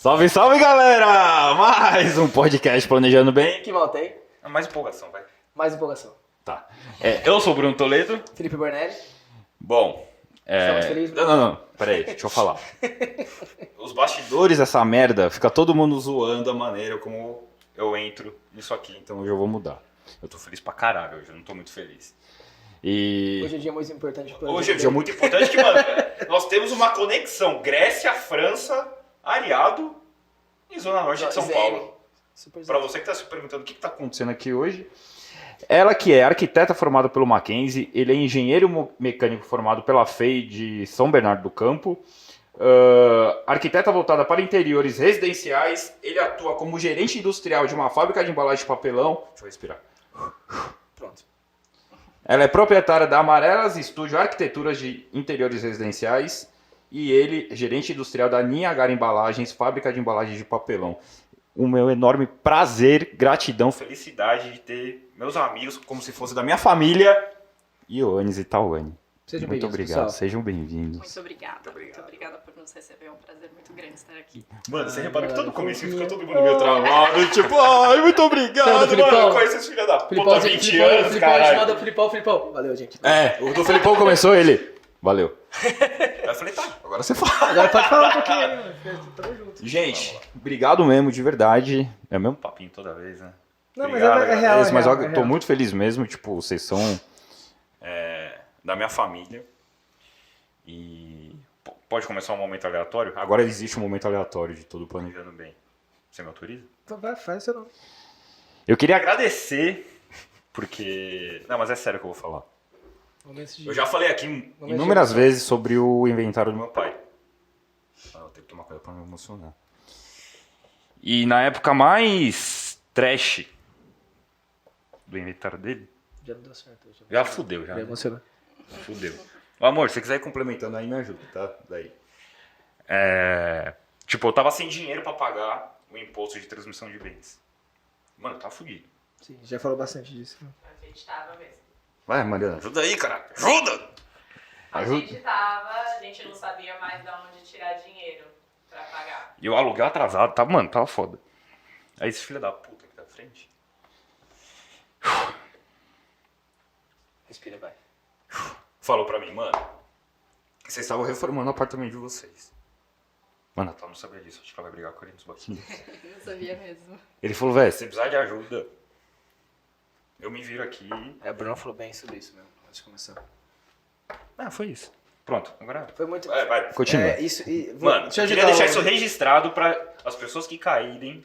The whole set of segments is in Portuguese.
Salve, salve, galera! Mais um podcast Planejando Bem. Que mal tem? Mais empolgação, vai. Mais empolgação. Tá. Eu sou o Bruno Toledo. Felipe Bornelli. Bom, Estamos felizes? Não. Peraí, deixa eu falar. Os bastidores dessa merda, fica todo mundo zoando a maneira como eu entro nisso aqui. Então hoje eu vou mudar. Eu tô feliz pra caralho hoje, eu não tô muito feliz. E... Hoje é um dia muito importante. Hoje é um dia muito importante que, mano, nós temos uma conexão Grécia, França, Areado e Zona Norte de São Paulo. Pra você que tá se perguntando o que tá acontecendo aqui hoje, ela que é arquiteta formada pelo Mackenzie, ele é engenheiro mecânico formado pela FEI de São Bernardo do Campo, arquiteta voltada para interiores residenciais, ele atua como gerente industrial de uma fábrica de embalagem de papelão. Deixa eu respirar. Pronto. Ela é proprietária da Amarelas Estúdio Arquiteturas de Interiores Residenciais e ele, gerente industrial da Niagara Embalagens, fábrica de embalagens de papelão. O meu enorme prazer, gratidão, felicidade de ter meus amigos como se fosse da minha família, Ioannis e Tawane. Sejam Muito bem-vindos, obrigado, pessoal. sejam bem-vindos. Muito obrigada por nos receber, é um prazer muito grande estar aqui. Mano, você repara que todo começo fica todo mundo meio travado, tipo, ai, muito obrigado, Não, do mano, Filipão. eu conheço esse filho da puta há 20 anos, Filipão, caralho. chamado Filipão. Valeu, gente. O do Felipão começou, ele, valeu. Aí eu falei, tá, agora você fala. Agora pode falar um pouquinho aí, mano. Tamo junto. Gente, obrigado mesmo, de verdade. É o mesmo papinho toda vez, né? Não, Obrigado, mas é real, agradeço, mas eu é tô real. muito feliz mesmo, tipo, vocês são da minha família. E pode começar um momento aleatório? Agora existe um momento aleatório de todo Planejando Bem. Você me autoriza? Então vai, faz seu nome. Eu queria agradecer, porque... Não, mas é sério que eu vou falar. Momentos de... Eu já falei aqui Momento de inúmeras emoção. vezes sobre o inventário do meu pai. Eu tenho que tomar cuidado pra não me emocionar. E na época mais trash do inventário dele, Já não deu certo. já fudeu, já. Me emocionou. Fudeu. Amor, se você quiser ir complementando aí, me ajuda, tá? Daí. Tipo, eu tava sem dinheiro pra pagar o imposto de transmissão de bens. Mano, eu tava fudido. Sim, já falou bastante disso. Né? A gente tava mesmo. Vai, Mariana, ajuda aí, cara. Ajuda! A gente não sabia mais de onde tirar dinheiro pra pagar. E o aluguel atrasado, tá, mano, tava foda. Aí esse filho da puta aqui da frente. Respira, vai. Falou pra mim, mano, vocês estavam reformando o apartamento de vocês. Mano, a Tal não sabia disso, acho que ela vai brigar com ele nos bastidores. Não sabia mesmo. Ele falou, velho, se você precisar de ajuda, eu me viro aqui. O Bruno falou bem sobre isso mesmo, antes de começar. Foi isso. Pronto, agora... Foi muito... Vai, continua. Mano, deixa eu queria deixar isso registrado pra as pessoas que caírem.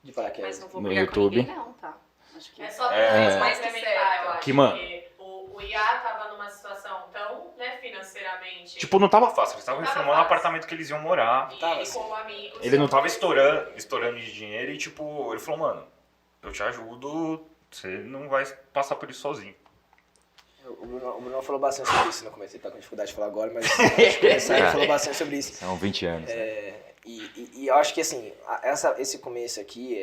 De paraquedas. Mas não vou No brigar YouTube. com ninguém não, tá? Acho que É só mais mais que complementar, eu acho. Que, mano- Porque o IA tava numa situação tão, né, financeiramente. Tipo, não tava fácil, eles estavam Não tava reformando o fácil. apartamento que eles iam morar. e tava ele, assim. como amigo. Ele não tava estourando de dinheiro e, tipo, ele falou, mano, eu te ajudo, você não vai passar por isso sozinho. O Bruno falou bastante sobre isso no começo, ele tá com dificuldade de falar agora, mas antes de começar ele falou bastante sobre isso. São 20 anos. E eu acho que assim, esse começo aqui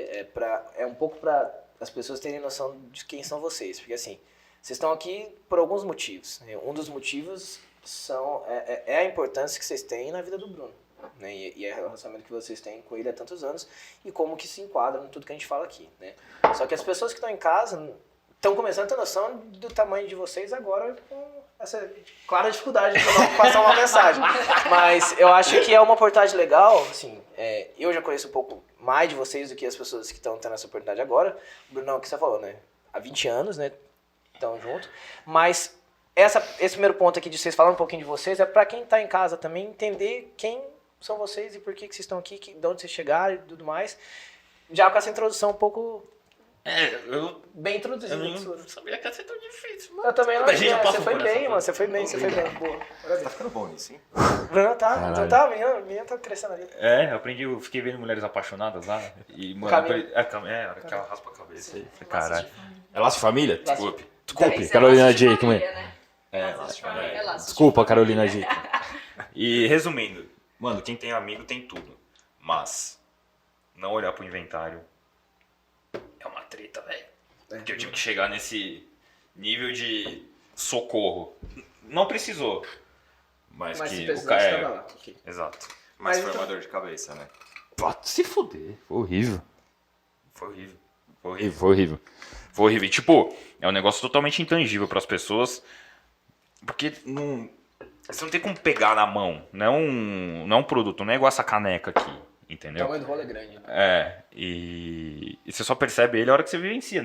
é um pouco para as pessoas terem noção de quem são vocês, porque assim, vocês estão aqui por alguns motivos, né? Um dos motivos é a importância que vocês têm na vida do Bruno, né? E é o relacionamento que vocês têm com ele há tantos anos e como que se enquadra em tudo que a gente fala aqui, né? Só que as pessoas que estão em casa estão começando a ter noção do tamanho de vocês agora com essa clara dificuldade de passar uma mensagem. Mas eu acho que é uma oportunidade legal, assim, eu já conheço um pouco mais de vocês do que as pessoas que estão tendo essa oportunidade agora. Brunão, o que você falou, né? Há 20 anos, né? Estão juntos. Mas esse primeiro ponto aqui de vocês falarem um pouquinho de vocês é para quem está em casa também entender quem são vocês e por que vocês estão aqui, de onde vocês chegaram e tudo mais. Já com essa introdução um pouco... bem introduzida. Eu não sabia que ia ser tão difícil, mano. Eu também não A gente já você passou foi por bem, essa mano. Você foi bem, Boa. Tá ficando bom nisso, hein? Bruno tá, Caralho. então tá, a menina tá crescendo ali. Eu aprendi, eu fiquei vendo mulheres apaixonadas lá. E, mano, Caminho. a hora que ela raspa a cabeça aí. Falei, caralho. É laço de família? Laço- Desculpe, Carolina Jake, mãe. Né? Laços de família. É laço de Desculpa, Carolina Jake. E resumindo, mano, quem tem amigo tem tudo. Mas não olhar pro inventário é uma treta, velho. Porque eu tive que chegar nesse nível de socorro. Não precisou. Mas Mas se que o precisasse, cara tava lá. Ok. Exato. Mais Mas então- formador de cabeça, né? Pode se fuder. Foi horrível. Foi horrível. E, tipo, é um negócio totalmente intangível pras pessoas. Porque não, você não tem como pegar na mão. Não é um produto, não é igual essa caneca aqui. Entendeu? O tamanho do rolo é grande. E você só percebe ele a hora que você vivencia.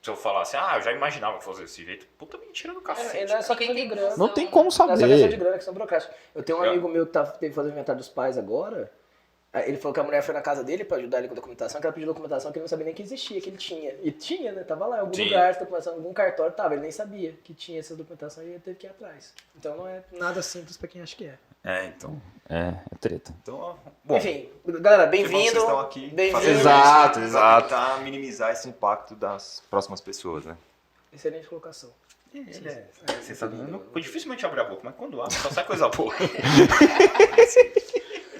Se eu falar assim, eu já imaginava que fosse desse jeito. Puta mentira do cacete. Não é só questão de grana. Não tem como Não é só questão saber. de grana, é questão burocrática. Eu tenho um amigo meu que teve que fazer o inventário dos pais agora. Ele falou que a mulher foi na casa dele pra ajudar ele com a documentação, que ela pediu documentação que ele não sabia nem que existia, que ele tinha. E tinha, né? Tava lá em algum lugar, essa documentação, em algum cartório, tava. Ele nem sabia que tinha essa documentação e ele teve que ir atrás. Então não é nada simples pra quem acha que é. Então. É treta. Então, Bom, enfim, galera, bem-vindo. Vocês estão aqui Bem-vindo. Exato. Pra tentar minimizar esse impacto das próximas pessoas, né? Excelente colocação. Eu dificilmente abrir a boca, mas quando abre, só sai coisa boa.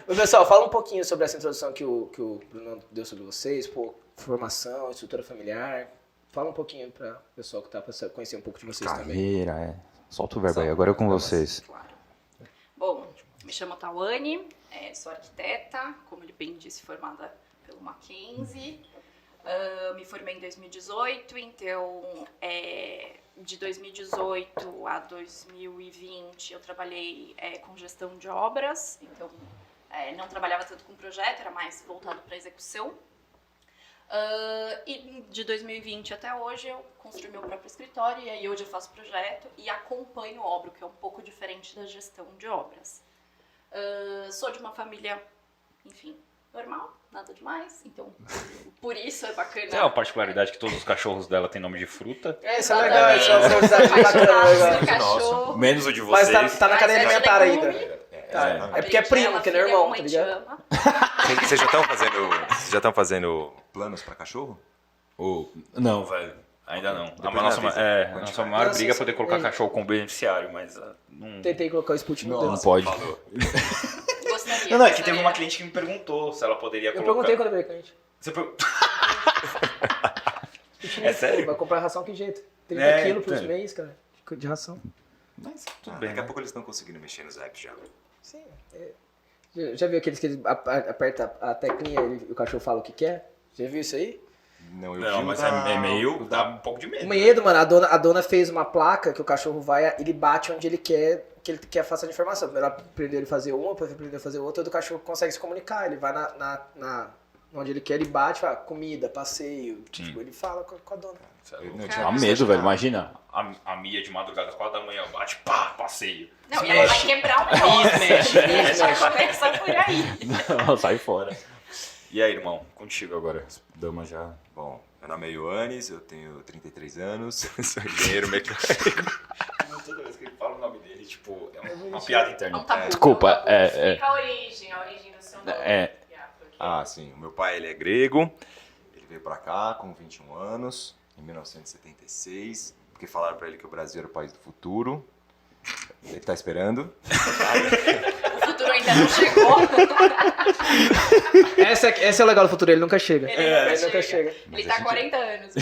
Ô, pessoal, fala um pouquinho sobre essa introdução que o Bruno deu sobre vocês, formação, estrutura familiar. Fala um pouquinho para o pessoal que tá para conhecer um pouco de vocês também. Carreira, Solta o verbo aí, agora é com vocês. Claro. Bom, me chamo Tawane, sou arquiteta, como ele bem disse, formada pelo Mackenzie. Me formei em 2018, então de 2018 a 2020 eu trabalhei com gestão de obras, então não trabalhava tanto com projeto, era mais voltado para execução. E de 2020 até hoje eu construí meu próprio escritório e aí hoje eu faço projeto e acompanho obra, que é um pouco diferente da gestão de obras. Sou de uma família, enfim, normal, nada demais, então por isso é bacana. É uma particularidade que todos os cachorros dela têm nome de fruta. Isso é legal, isso é uma curiosidade bacana. Cachorro. Menos o de vocês. Mas tá na cadeia Mas é alimentar de ainda. legume. É porque é primo, que não é irmão, tá ligado? Vocês já estão fazendo planos para cachorro? Não, velho. Ainda não. Depois A nossa, me avisa. nossa maior briga é poder colocar cachorro como beneficiário, mas não... Tentei colocar o Sputnik no Não dedo. pode. Gostaria. Não, é que teve uma cliente que me perguntou se ela poderia Eu colocar... perguntei quando eu veio cliente. Você perguntou... Sputnik, sério? Vai comprar ração que jeito? 30 quilos por então. mês, cara, de ração. Mas tudo bem, Daqui a né? pouco eles estão conseguindo mexer nos apps já. Sim. Já viu aqueles que ele aperta a teclinha e o cachorro fala o que quer? Já viu isso aí? Não, Não, mas é meio... Dá um pouco de medo. O medo, mano, a dona fez uma placa que o cachorro vai, ele bate onde ele quer que ele quer faça a informação. Primeiro aprendeu ele fazer uma, depois aprendeu a fazer outra, o cachorro consegue se comunicar, ele vai onde ele quer, ele bate, fala comida, passeio, tipo, ele fala com a dona. Eu Tinha medo, velho. Imagina a Mia de madrugada, 4 da manhã, bate, pá, passeio. Não, e ela vai quebrar o negócio. Já começa por aí. Não, sai fora. E aí, irmão? Contigo agora. Dama já... Bom, meu nome é Ioannis, eu tenho 33 anos, sou engenheiro mecânico. Toda vez que ele fala o nome dele, tipo, é uma piada interna. Não tá bom. Desculpa, Explica a origem do seu nome. Sim, o meu pai ele é grego, ele veio pra cá com 21 anos, em 1976, porque falaram pra ele que o Brasil era o país do futuro. Ele tá esperando. O futuro ainda não chegou. Esse é o legal do futuro, ele nunca chega. Ele nunca chega. Ele tá há 40 anos.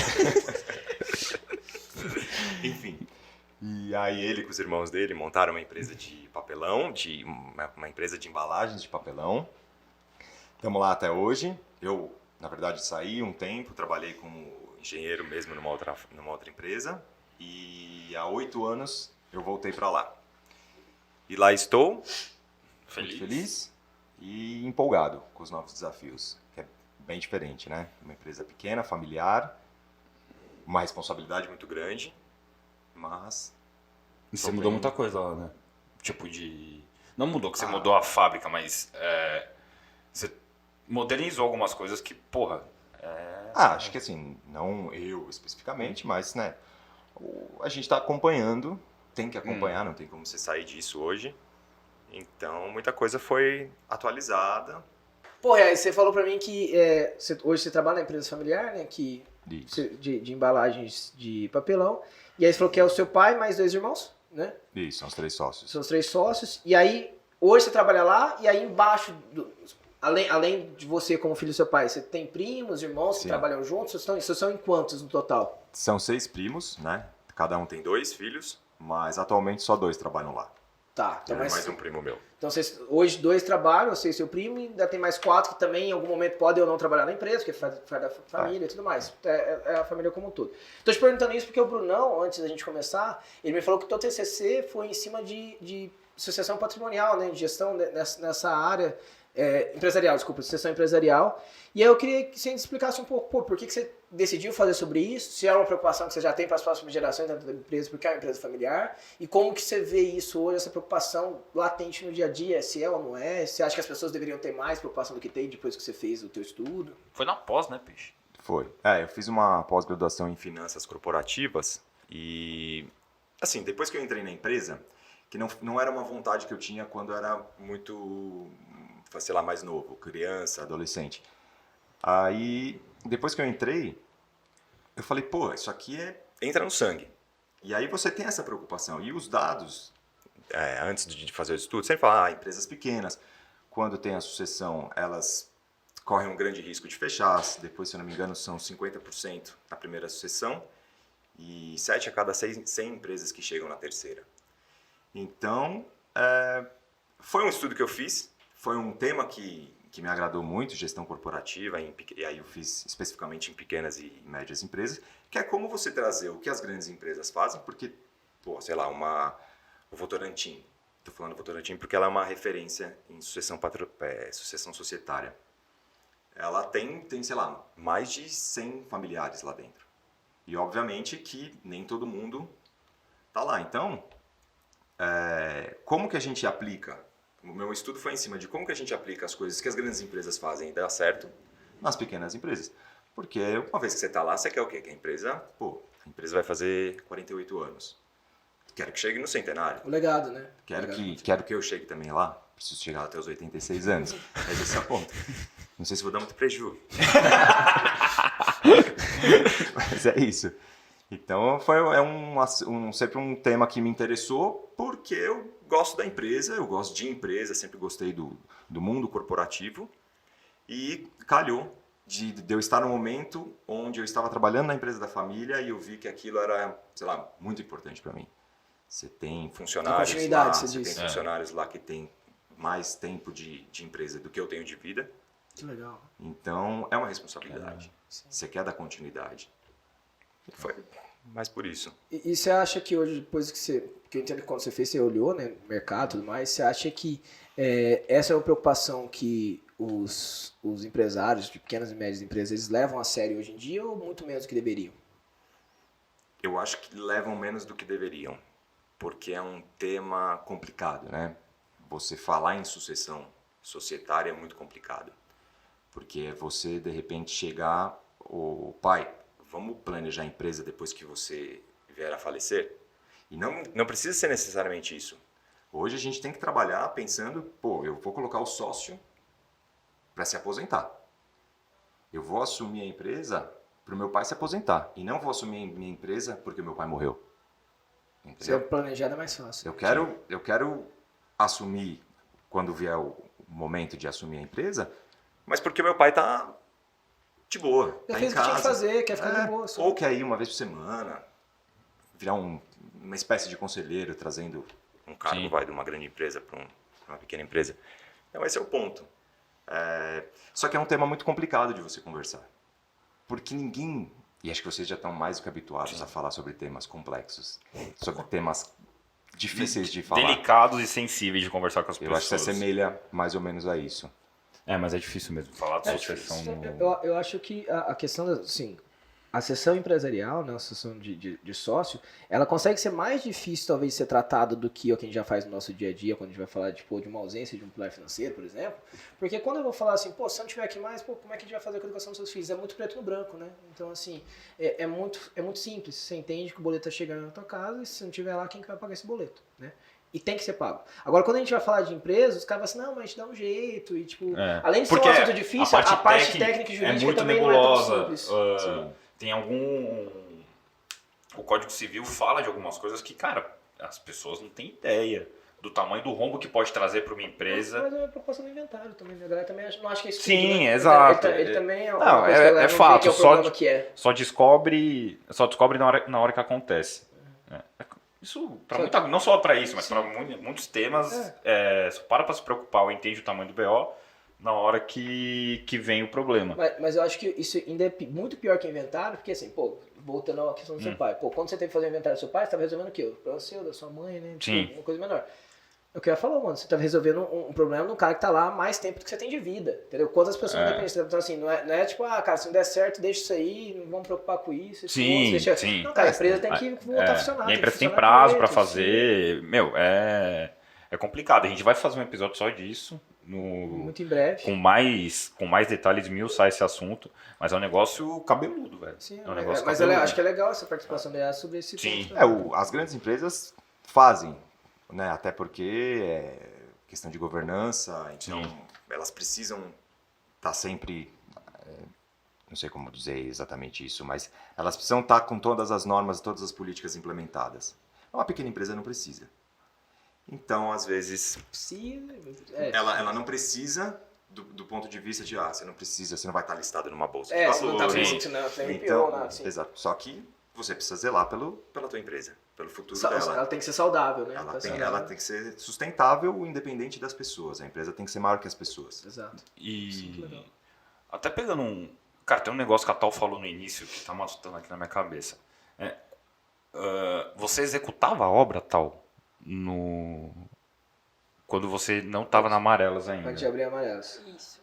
Enfim. E aí ele com os irmãos dele montaram uma empresa de papelão, uma empresa de embalagens de papelão. Estamos lá até hoje. Eu, na verdade, saí um tempo, trabalhei como engenheiro mesmo numa outra empresa. E há 8 anos eu voltei para lá. E lá estou, muito feliz e empolgado com os novos desafios. Que é bem diferente, né? Uma empresa pequena, familiar, uma responsabilidade muito grande, mas... Você mudou muita coisa lá, né? Tipo de... Não mudou que você mudou a fábrica, mas você modernizou algumas coisas que, porra... acho que assim, não eu especificamente, mas, né, a gente está acompanhando, tem que acompanhar, não tem como você sair disso hoje. Então, muita coisa foi atualizada. Pô, aí você falou pra mim que hoje você trabalha na empresa familiar, né, de embalagens de papelão, e aí você falou que é o seu pai mais 2 irmãos, né? Isso, são os 3 sócios. São os 3 sócios, e aí hoje você trabalha lá, e aí embaixo, além de você como filho do seu pai, você tem primos, irmãos que trabalham juntos? Vocês são em quantos no total? São 6 primos, né? Cada um tem 2 filhos, mas atualmente só 2 trabalham lá. Tá. Então, mais um primo meu. Então, vocês, hoje 2 trabalham, você e seu primo, e ainda tem mais 4 que também em algum momento podem ou não trabalhar na empresa, porque faz da família e tudo mais. É a família como um todo. Tô te perguntando isso porque o Brunão, antes da gente começar, ele me falou que o teu TCC foi em cima de sucessão patrimonial, né, de gestão nessa área empresarial, desculpa, sucessão empresarial. E aí eu queria que você explicasse um pouco, por que você decidiu fazer sobre isso, se é uma preocupação que você já tem para as próximas gerações dentro da empresa, porque é uma empresa familiar, e como que você vê isso hoje, essa preocupação latente no dia a dia, se é ou não é, você acha que as pessoas deveriam ter mais preocupação do que tem depois que você fez o teu estudo? Foi na pós, né, Peixe? Foi. Eu fiz uma pós-graduação em finanças corporativas e, assim, depois que eu entrei na empresa, que não era uma vontade que eu tinha quando eu era muito, sei lá, mais novo, criança, adolescente. Aí, depois que eu entrei, eu falei, pô, isso aqui entra no sangue. E aí você tem essa preocupação. E os dados, antes de fazer o estudo, sempre falam, empresas pequenas, quando tem a sucessão, elas correm um grande risco de fechar. Depois, se eu não me engano, são 50% na primeira sucessão e 7 a cada 100 empresas que chegam na terceira. Então, foi um estudo que eu fiz, foi um tema que me agradou muito, gestão corporativa, e aí eu fiz especificamente em pequenas e médias empresas, que é como você trazer o que as grandes empresas fazem, porque, pô, sei lá, o Votorantim, estou falando Votorantim porque ela é uma referência em sucessão societária. Ela tem, sei lá, mais de 100 familiares lá dentro. E, obviamente, que nem todo mundo tá lá. Então, como que a gente aplica? O meu estudo foi em cima de como que a gente aplica as coisas que as grandes empresas fazem e dá certo nas pequenas empresas. Porque uma vez que você está lá, você quer o quê? Que a empresa vai fazer 48 anos. Quero que chegue no centenário. O legado, né? Quero que eu chegue também lá. Preciso chegar até os 86 anos. Mas esse é o ponto. Não sei se vou dar muito prejuízo. Mas é isso. Então, sempre um tema que me interessou, porque eu gosto da empresa, eu gosto de empresa, sempre gostei do mundo corporativo. E calhou de eu estar no momento onde eu estava trabalhando na empresa da família e eu vi que aquilo era, sei lá, muito importante para mim. Você tem funcionários lá, tem funcionários lá que tem mais tempo de empresa do que eu tenho de vida. Que legal. Então, é uma responsabilidade. Você quer dar continuidade. Foi mais por isso. E você acha que hoje, depois que eu entendo que quando você fez, você olhou, né, mercado e tudo mais, você acha que essa é uma preocupação que os empresários de pequenas e médias empresas eles levam a sério hoje em dia ou muito menos do que deveriam? Eu acho que levam menos do que deveriam, porque é um tema complicado, né? Você falar em sucessão societária é muito complicado, porque você, de repente, chegar, pai, vamos planejar a empresa depois que você vier a falecer? E não precisa ser necessariamente isso. Hoje a gente tem que trabalhar pensando, eu vou colocar o sócio para se aposentar. Eu vou assumir a empresa para o meu pai se aposentar. E não vou assumir a minha empresa porque meu pai morreu. Entendeu? Ser planejado é mais fácil. Eu quero assumir quando vier o momento de assumir a empresa, mas porque meu pai tá de boa, já tá fez em o que tinha casa. que fazer, quer ficar de boa. Só. Ou quer ir uma vez por semana, virar uma espécie de conselheiro, trazendo um cargo de uma grande empresa para uma pequena empresa. Então esse é o ponto. Só que é um tema muito complicado de você conversar. Porque ninguém, e acho que vocês já estão mais do que habituados a falar sobre temas complexos, sobre temas difíceis de falar. Delicados e sensíveis de conversar com as pessoas. Eu acho que se assemelha mais ou menos a isso. Mas é difícil mesmo falar de sucessão. Eu acho que a questão assim, a sessão empresarial, né, a sessão de sócio, ela consegue ser mais difícil talvez de ser tratada do que o que a gente já faz no nosso dia a dia, quando a gente vai falar de uma ausência de um pilar financeiro, por exemplo. Porque quando eu vou falar assim, se eu não tiver aqui mais, como é que a gente vai fazer com a educação dos seus filhos? É muito preto no branco, né? Então, assim, é muito simples. Você entende que o boleto está chegando na tua casa e se você não tiver lá, quem que vai pagar esse boleto, né? E tem que ser pago. Agora, quando a gente vai falar de empresas, os caras falam assim, não, mas a gente dá um jeito. E, além de ser um assunto difícil, a parte técnica e jurídica também nebulosa. Não é tão simples. Tem o Código Civil fala de algumas coisas que, cara, as pessoas não têm ideia do tamanho do rombo que pode trazer para uma empresa. Mas é uma proposta do inventário também. A galera também não acha que é isso. Sim, né? Exato. Ele também é uma coisa que fato. Que é só descobre na hora que acontece. Isso, não só para isso, mas para muitos temas, só para se preocupar ou entende o tamanho do BO na hora que vem o problema. Mas eu acho que isso ainda é muito pior que inventário, porque assim, pô, voltando à questão do seu pai, pô, quando você teve que fazer o inventário do seu pai, você estava resolvendo o quê? O problema seu, da sua mãe, né? Sim. Uma coisa menor. É o que eu ia falar, mano, você tá resolvendo um problema de um cara que tá lá há mais tempo do que você tem de vida, entendeu? Quantas pessoas dependem? Então assim, não é tipo, cara, se não der certo, deixa isso aí, não vamos preocupar com isso. Sim. Não, cara, a empresa tem que voltar a funcionar. E a empresa tem prazo para fazer, é complicado. A gente vai fazer um episódio só disso. Muito em breve. Com mais detalhes, esmiuçar esse assunto, mas é um negócio cabeludo, velho. Sim, um negócio mas cabeludo. acho que é legal essa participação dela sobre esse Sim. ponto. As grandes empresas fazem, né? Até porque é questão de governança, então elas precisam estar sempre, não sei como dizer exatamente isso, mas elas precisam estar com todas as normas, todas as políticas implementadas. Uma pequena empresa não precisa. Então, às vezes, ela não precisa do ponto de vista de, você não precisa, você não vai estar listado numa bolsa de você não tá valores. então, exato. Só que você precisa zelar pela tua empresa, pelo futuro dela. Ela tem que ser saudável, né? Ela tem que ser sustentável, independente das pessoas. A empresa tem que ser maior que as pessoas. Exato. E até pegando Cara, tem um negócio que a Tal falou no início que tá matutando aqui na minha cabeça. Você executava a obra, Tal, quando você não estava na Amarelas ainda? Antes de abrir Amarelas. Isso.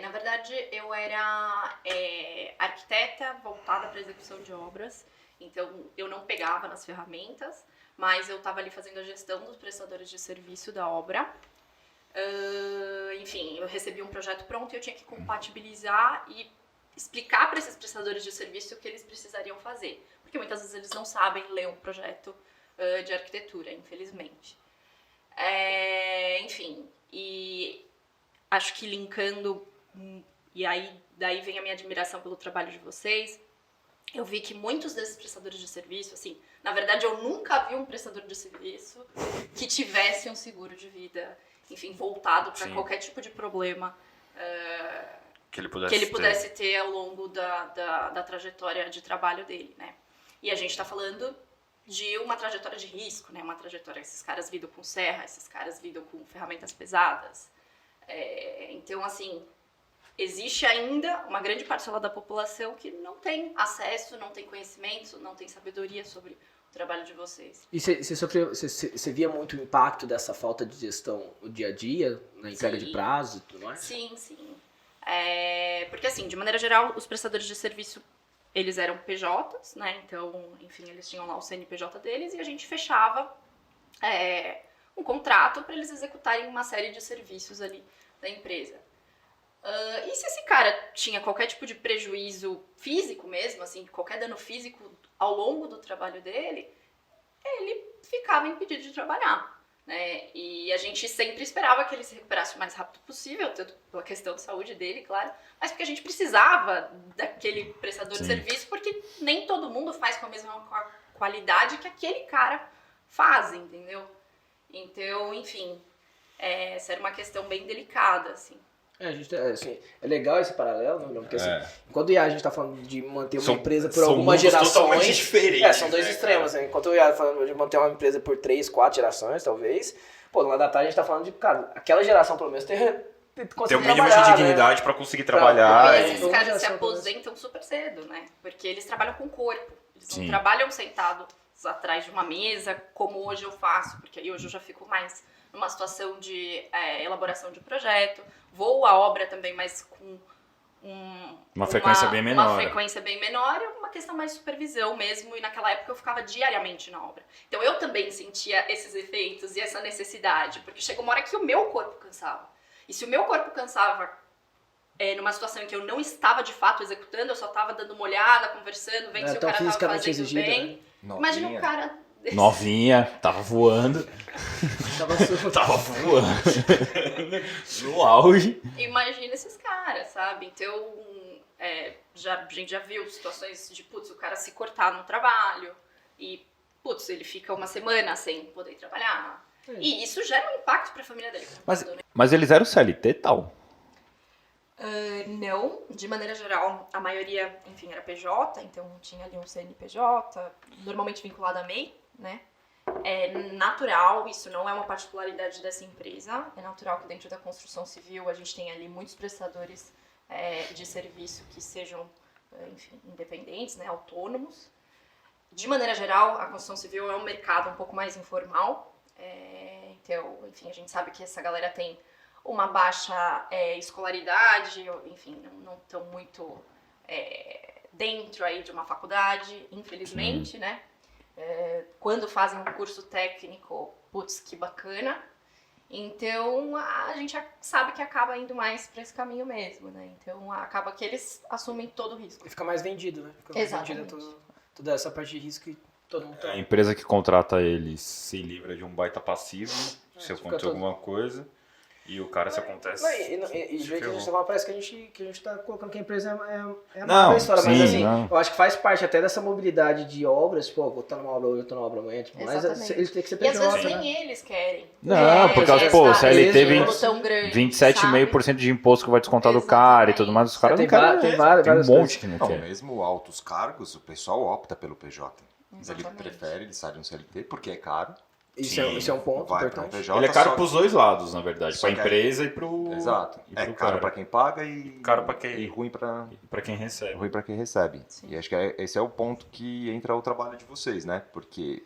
Na verdade, eu era arquiteta voltada para execução de obras. Então, eu não pegava nas ferramentas, mas eu estava ali fazendo a gestão dos prestadores de serviço da obra. Enfim, eu recebi um projeto pronto e eu tinha que compatibilizar e explicar para esses prestadores de serviço o que eles precisariam fazer. Porque muitas vezes eles não sabem ler um projeto de arquitetura, infelizmente. Enfim, e acho que linkando, e daí vem a minha admiração pelo trabalho de vocês, eu vi que muitos desses prestadores de serviço, assim, na verdade eu nunca vi um prestador de serviço que tivesse um seguro de vida, enfim, voltado para qualquer tipo de problema que ele pudesse ter ao longo da trajetória de trabalho dele, né? E a gente está falando de uma trajetória de risco, né? Uma trajetória, esses caras lidam com serra, esses caras lidam com ferramentas pesadas. Então, assim, existe ainda uma grande parcela da população que não tem acesso, não tem conhecimento, não tem sabedoria sobre o trabalho de vocês. E você via muito o impacto dessa falta de gestão no dia a dia, na entrega de prazo e tudo mais? Sim. Porque, assim, de maneira geral, os prestadores de serviço, eles eram PJs, né? Então, enfim, eles tinham lá o CNPJ deles e a gente fechava um contrato para eles executarem uma série de serviços ali da empresa. E se esse cara tinha qualquer tipo de prejuízo físico mesmo, assim, qualquer dano físico ao longo do trabalho dele, ele ficava impedido de trabalhar, né? E a gente sempre esperava que ele se recuperasse o mais rápido possível, tanto pela questão de saúde dele, claro, mas porque a gente precisava daquele prestador de serviço, porque nem todo mundo faz com a mesma qualidade que aquele cara faz, entendeu? Então, enfim, essa era uma questão bem delicada, assim. É legal esse paralelo, né? Porque assim, enquanto a gente tá falando de manter uma empresa por são algumas gerações. Totalmente diferentes, são dois extremos, né? Enquanto o Iá falando de manter uma empresa por 3, 4 gerações, talvez, do lado da tarde a gente tá falando de, cara, aquela geração pelo menos tem um mínimo de dignidade para conseguir trabalhar. E esses caras se aposentam super cedo, né? Porque eles trabalham com o corpo. Eles não trabalham sentados atrás de uma mesa, como hoje eu faço, porque aí hoje eu já fico mais numa situação de elaboração de projeto. Vou à obra também, mas com uma frequência bem menor. Uma frequência bem menor e uma questão mais de supervisão mesmo. E naquela época eu ficava diariamente na obra. Então eu também sentia esses efeitos e essa necessidade, porque chegou uma hora que o meu corpo cansava. E se o meu corpo cansava numa situação em que eu não estava de fato executando, eu só estava dando uma olhada, conversando, vendo se o cara estava fazendo bem. Né? Imagina um cara... Novinha, tava voando. Tava voando. No auge. Imagina esses caras, sabe? Então, a gente já viu situações de, o cara se cortar no trabalho e, ele fica uma semana sem poder trabalhar. E isso gera um impacto pra família dele. Mas eles eram CLT, Tal? Não, de maneira geral, a maioria, enfim, era PJ, então tinha ali um CNPJ, normalmente vinculado à MEI, né? é natural, isso não é uma particularidade dessa empresa, é natural que dentro da construção civil a gente tenha ali muitos prestadores de serviço que sejam, enfim, independentes, né, autônomos. De maneira geral, a construção civil é um mercado um pouco mais informal, então, enfim, a gente sabe que essa galera tem uma baixa escolaridade, enfim, não estão muito dentro aí de uma faculdade, infelizmente, né? Quando fazem um curso técnico, putz, que bacana. Então, a gente sabe que acaba indo mais para esse caminho mesmo, né? Então, acaba que eles assumem todo o risco. E fica mais vendido, né? Fica mais Exatamente. vendido toda essa parte de risco que todo mundo A empresa que contrata eles se livra de um baita passivo, se acontecer alguma coisa, e o cara, se acontece... E do jeito que a gente tá falando, parece que a gente tá colocando que a empresa é a Não, maior da história, mas sim, assim, não. eu acho que faz parte até dessa mobilidade de obras, tipo, vou estar numa obra hoje, eu tô numa obra amanhã, tipo, mas Exatamente. eles têm que ser E às vezes PJ, né? nem eles querem. Não, porque, pô, o CLT vem tão grande, 27,5% de imposto que vai descontar do cara e tudo mais, os caras Tem não querem. tem várias Tem um monte coisas. que não Não, quer. mesmo altos cargos, o pessoal opta pelo PJ. Ele Exatamente. prefere, ele sai de um CLT porque é caro. Isso é um ponto Vai para um importante. PJ. Ele é caro só- pros dois lados, na verdade, Só pra que empresa e pro... Exato. e É pro caro cara. para quem paga e Caro pra quem- e ruim para Pra quem recebe. ruim para quem recebe. Sim. E acho que esse é o ponto que entra o trabalho de vocês, né? Porque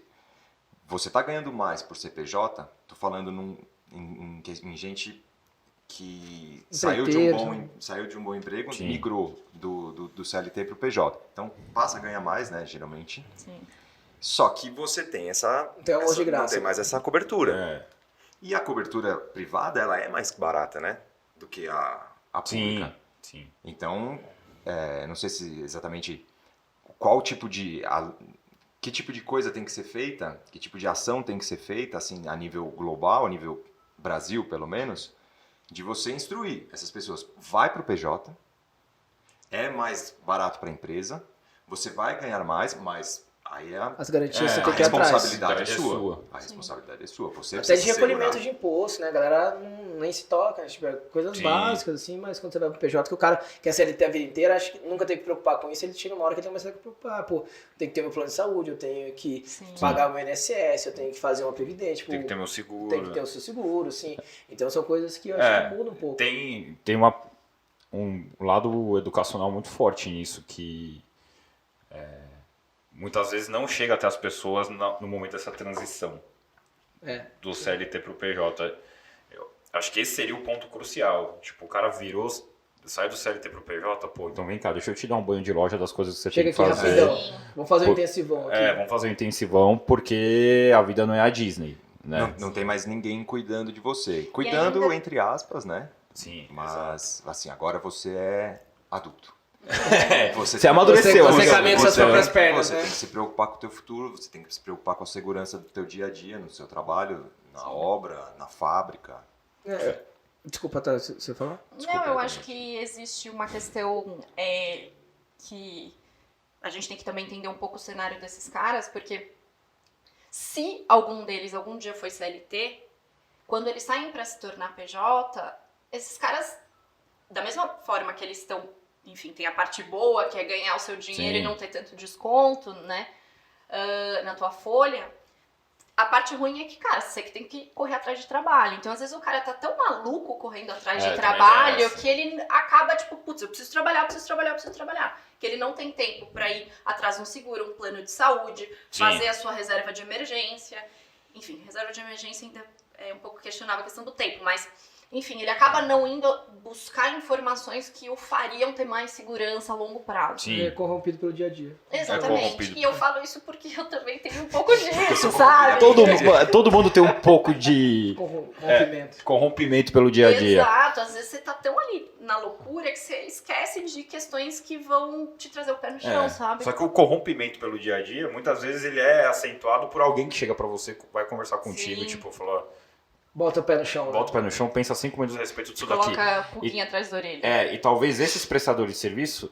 você tá ganhando mais por CPJ, tô falando em gente que saiu de um bom emprego, Sim. migrou do CLT pro PJ. Então passa a ganhar mais, né, geralmente. Sim. Só que você tem Tem almoço de não graça. tem mais essa cobertura. É. E a cobertura privada, ela é mais barata, né? Do que a pública. Sim. Então, não sei se exatamente que tipo de coisa tem que ser feita, que tipo de ação tem que ser feita, assim, a nível global, a nível Brasil, pelo menos, de você instruir essas pessoas. Vai para o PJ, é mais barato para a empresa, você vai ganhar mais, mas aí As garantias você a tem que ir atrás. responsabilidade é É sua. sua. A responsabilidade é sua. Você Até de precisa recolhimento segurar. de imposto, né? A galera nem se toca, tipo, coisas Sim. básicas, assim, mas quando você vai pro PJ, que o cara quer CLT a vida inteira, acho que nunca tem que preocupar com isso, ele tira uma hora que ele começa a preocupar. Pô, eu tenho que ter meu plano de saúde, eu tenho que Sim. pagar o meu INSS, eu tenho que fazer uma previdência, tipo, Tem que ter meu seguro. tem que ter o seu seguro, sim. Então são coisas que eu acho que mudam um pouco. Tem um lado educacional muito forte nisso, que muitas vezes não chega até as pessoas no momento dessa transição do CLT para o PJ. Eu acho que esse seria o ponto crucial. Tipo, o cara sai do CLT para o PJ, pô, então vem cá, deixa eu te dar um banho de loja das coisas que você Chega tem aqui que fazer. rapidão, vamos fazer um intensivão aqui. Vamos fazer um intensivão, porque a vida não é a Disney, né? Não tem mais ninguém cuidando de você. Cuidando, ainda- entre aspas, né? Sim, Mas, assim, agora você é adulto. Você amadureceu. Você amigo. caminha com suas próprias pernas, Você né? tem que se preocupar com o teu futuro, você tem que se preocupar com a segurança do teu dia a dia, no seu trabalho, na obra, na fábrica. Desculpa, tá, você falou? Não, eu acho que existe uma questão que a gente tem que também entender um pouco o cenário desses caras, porque se algum deles algum dia foi CLT, quando eles saem para se tornar PJ, esses caras, da mesma forma que eles estão, enfim, tem a parte boa, que é ganhar o seu dinheiro Sim. e não ter tanto desconto, né, na tua folha. A parte ruim é que, cara, você que tem que correr atrás de trabalho. Então, às vezes, o cara tá tão maluco correndo atrás de também trabalho tem essa. que ele acaba, tipo, putz, eu preciso trabalhar. Que ele não tem tempo pra ir atrás de um seguro, um plano de saúde, Sim. fazer a sua reserva de emergência. Enfim, reserva de emergência ainda é um pouco questionável a questão do tempo, mas... Enfim, ele acaba não indo buscar informações que o fariam ter mais segurança a longo prazo. Sim. É corrompido pelo dia a dia. Exatamente. corrompido. E eu falo isso porque eu também tenho um pouco disso, sabe? Todo mundo tem um pouco de Corrompimento. corrompimento pelo dia a dia. Exato, às vezes você tá tão ali na loucura que você esquece de questões que vão te trazer o pé no chão, sabe? Só que o corrompimento pelo dia a dia, muitas vezes ele é acentuado por alguém que chega pra você, vai conversar contigo, Sim. tipo, falou, Bota o pé no chão. né? volta o pé no chão, pensa 5 minutos a respeito disso daqui. Coloca um pouquinho atrás da orelha. E talvez esses prestadores de serviço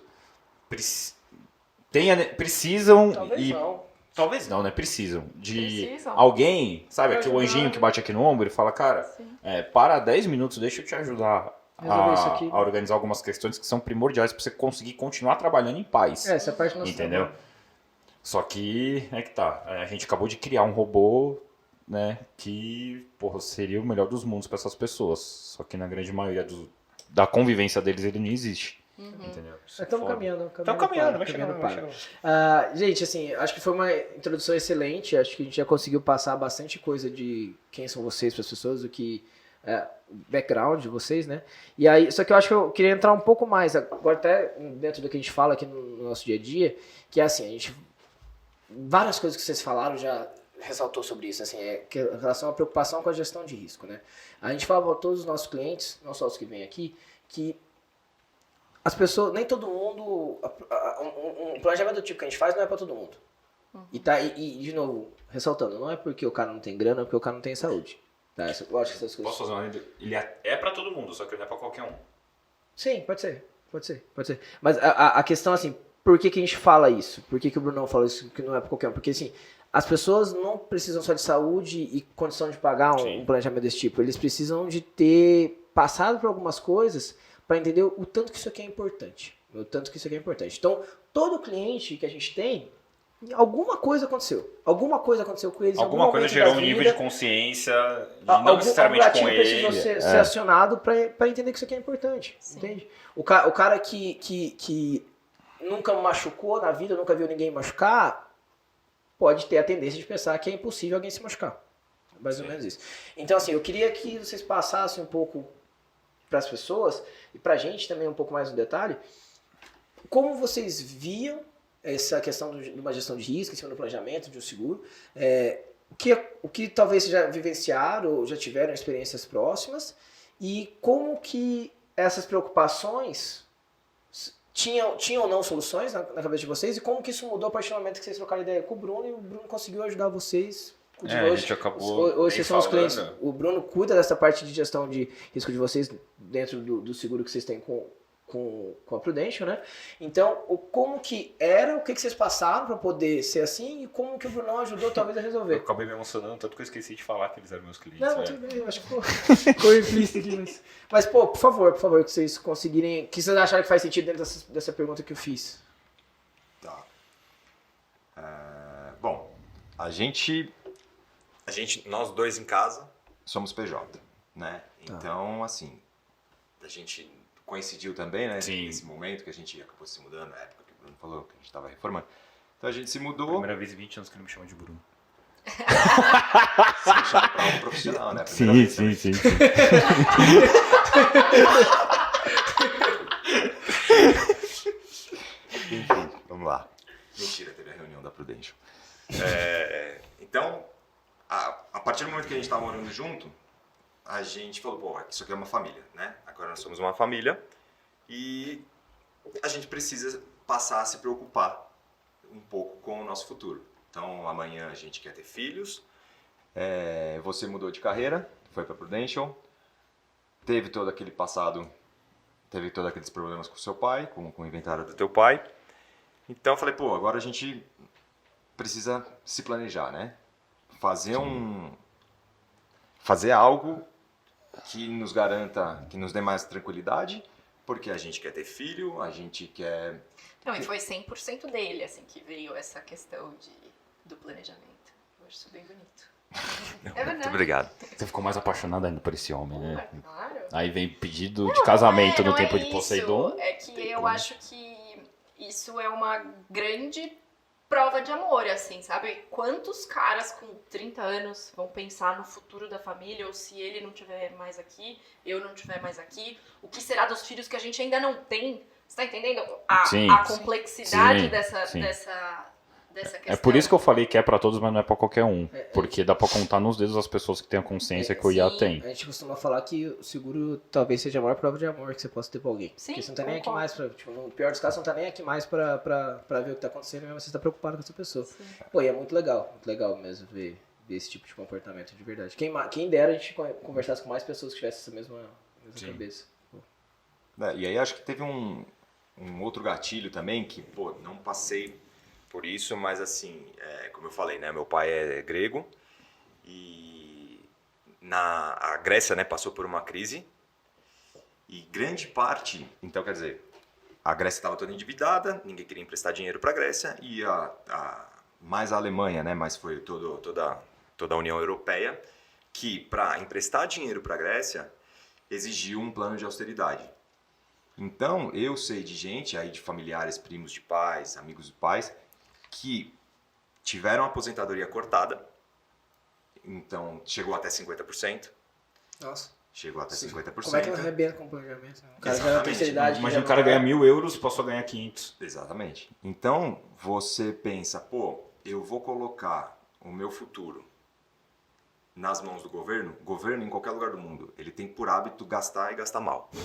precisam Talvez e... não. Talvez não, né? Precisam de Precisam. alguém, sabe, aquele Ajudar. anjinho que bate aqui no ombro e fala, cara, Sim. para 10 minutos, deixa eu te ajudar Resolver isso aqui. a organizar algumas questões que são primordiais pra você conseguir continuar trabalhando em paz. Essa parte não Entendeu? Só que é que tá. A gente acabou de criar um robô né, que, porra, seria o melhor dos mundos para essas pessoas. Só que na grande maioria da convivência deles ele não existe. Entendeu? Estamos caminhando. Estamos caminhando, vai chegando. Gente, assim, acho que foi uma introdução excelente. Acho que a gente já conseguiu passar bastante coisa de quem são vocês para as pessoas, o que background de vocês, né? E aí, só que eu acho que eu queria entrar um pouco mais, agora até dentro do que a gente fala aqui no nosso dia a dia, que é assim, várias coisas que vocês falaram já ressaltou sobre isso, assim, que em relação à preocupação com a gestão de risco, né? A gente fala para todos os nossos clientes, não só os que vêm aqui, que as pessoas, nem todo mundo, um planejamento do tipo que a gente faz não é para todo mundo. E de novo, ressaltando, não é porque o cara não tem grana, é porque o cara não tem saúde. Tá? Eu acho que essas coisas... Posso fazer uma... Ele é para todo mundo, só que ele não é para qualquer um. Sim, pode ser. Mas a questão, assim, por que a gente fala isso? Por que o Brunão fala isso que não é para qualquer um? Porque, assim, as pessoas não precisam só de saúde e condição de pagar um planejamento desse tipo. Eles precisam de ter passado por algumas coisas para entender o tanto que isso aqui é importante. Então, todo cliente que a gente tem, alguma coisa aconteceu. Alguma coisa aconteceu com eles. Alguma coisa gerou um nível de consciência, não necessariamente com ele. Precisou ser acionado para entender que isso aqui é importante. Sim. Entende? O cara que nunca machucou na vida, nunca viu ninguém machucar, pode ter a tendência de pensar que é impossível alguém se machucar. Mais ou menos isso. Então, assim, eu queria que vocês passassem um pouco para as pessoas, e para a gente também um pouco mais no detalhe, como vocês viam essa questão de uma gestão de risco, em cima do planejamento, de um seguro, o que talvez vocês já vivenciaram ou já tiveram experiências próximas, e como que essas preocupações tinham ou não soluções na cabeça de vocês, e como que isso mudou a partir do momento que vocês trocaram ideia com o Bruno, e o Bruno conseguiu ajudar vocês. A gente acabou hoje vocês são os clientes. O Bruno cuida dessa parte de gestão de risco de vocês dentro do seguro que vocês têm com a Prudential, né? Então, como que era, o que vocês passaram para poder ser assim, e como que o Bruno ajudou talvez a resolver. Eu acabei me emocionando, tanto que eu esqueci de falar que eles eram meus clientes. Não, tudo bem, eu acho que ficou implícito aqui. Mas, pô, por favor, que vocês conseguirem, que vocês acharam que faz sentido dentro dessa pergunta que eu fiz. Tá. Bom, nós dois em casa somos PJ, né? Tá. Então, assim, a gente coincidiu também, né? Sim. Nesse momento que a gente acabou se mudando, na época que o Bruno falou que a gente estava reformando. Então a gente se mudou. Primeira vez em 20 anos que ele me chama de Bruno. Se me chama para um profissional, né? Sim. Enfim, vamos lá. Mentira, teve a reunião da Prudential. Então, a partir do momento que a gente estava morando junto, a gente falou, pô, isso aqui é uma família, né? Agora nós somos uma família e a gente precisa passar a se preocupar um pouco com o nosso futuro. Então, amanhã a gente quer ter filhos, você mudou de carreira, foi para Prudential, teve todo aquele passado, teve todos aqueles problemas com o seu pai, com o inventário do teu pai. Então, eu falei, pô, agora a gente precisa se planejar, né? Fazer algo que nos garanta, que nos dê mais tranquilidade, porque a gente quer ter filho, a gente quer... Não, e foi 100% dele, assim, que veio essa questão do planejamento. Eu acho isso bem bonito. É verdade. Muito obrigado. Você ficou mais apaixonada ainda por esse homem, né? Claro. Aí vem pedido de casamento no tempo de isso. Poseidon. É que eu acho que isso é uma grande prova de amor, assim, sabe? Quantos caras com 30 anos vão pensar no futuro da família, ou se ele não tiver mais aqui, eu não tiver mais aqui, o que será dos filhos que a gente ainda não tem? Você tá entendendo a complexidade dessa questão? É por isso que eu falei que é pra todos, mas não é pra qualquer um. Porque dá pra contar nos dedos as pessoas que têm a consciência que o IA tem. A gente costuma falar que o seguro talvez seja a maior prova de amor que você possa ter pra alguém. Sim, porque você não tá nem aqui mais pra... Tipo, no pior dos casos, você não tá nem aqui mais pra ver o que tá acontecendo, mas você tá preocupado com essa pessoa. Sim. Pô, e é muito legal mesmo ver esse tipo de comportamento de verdade. Quem dera a gente conversasse com mais pessoas que tivessem essa mesma cabeça. E aí acho que teve um outro gatilho também, que, pô, não passei por isso, mas assim, como eu falei, né, meu pai é grego e a Grécia, né, passou por uma crise e grande parte, então quer dizer, a Grécia estava toda endividada, ninguém queria emprestar dinheiro para a Grécia e mais a Alemanha, né, mas foi todo toda a União Europeia, que para emprestar dinheiro para a Grécia exigiu um plano de austeridade. Então, eu sei de gente, aí de familiares, primos de pais, amigos de pais, que tiveram a aposentadoria cortada, então chegou até 50%. Nossa. Chegou até 50%. Como é que eu arrebento com o planejamento? O cara já na Exatamente. terceira idade. Imagina o cara ganha 1.000 euros, passou a ganhar 500. Exatamente. Então, você pensa, pô, eu vou colocar o meu futuro nas mãos do governo. O governo, em qualquer lugar do mundo, ele tem por hábito gastar e gastar mal. Né?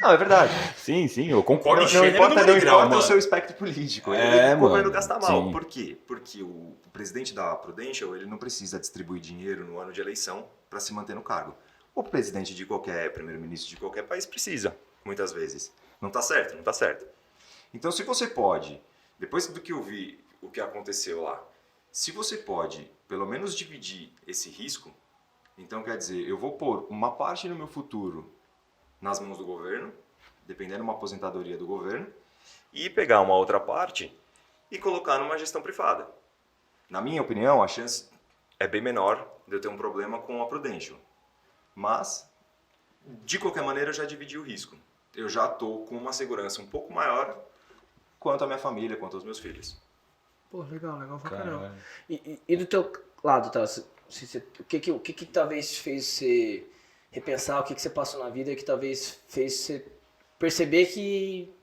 Não, é verdade. Sim, eu concordo. Não importa o seu espectro político. O governo gasta mal. Sim. Por quê? Porque o presidente da Prudential, ele não precisa distribuir dinheiro no ano de eleição para se manter no cargo. O presidente de qualquer, primeiro-ministro de qualquer país precisa, muitas vezes. Não tá certo, não tá certo. Então, se você pode, depois do que eu vi, o que aconteceu lá, se você pode, pelo menos dividir esse risco, então quer dizer, eu vou pôr uma parte do meu futuro nas mãos do governo, dependendo de uma aposentadoria do governo, e pegar uma outra parte e colocar numa gestão privada. Na minha opinião, a chance é bem menor de eu ter um problema com a Prudential. Mas, de qualquer maneira, eu já dividi o risco. Eu já estou com uma segurança um pouco maior quanto à minha família, quanto aos meus filhos. Pô, legal pra caramba. E do teu lado, tá? O que talvez fez você repensar, o que você passou na vida que talvez fez você perceber que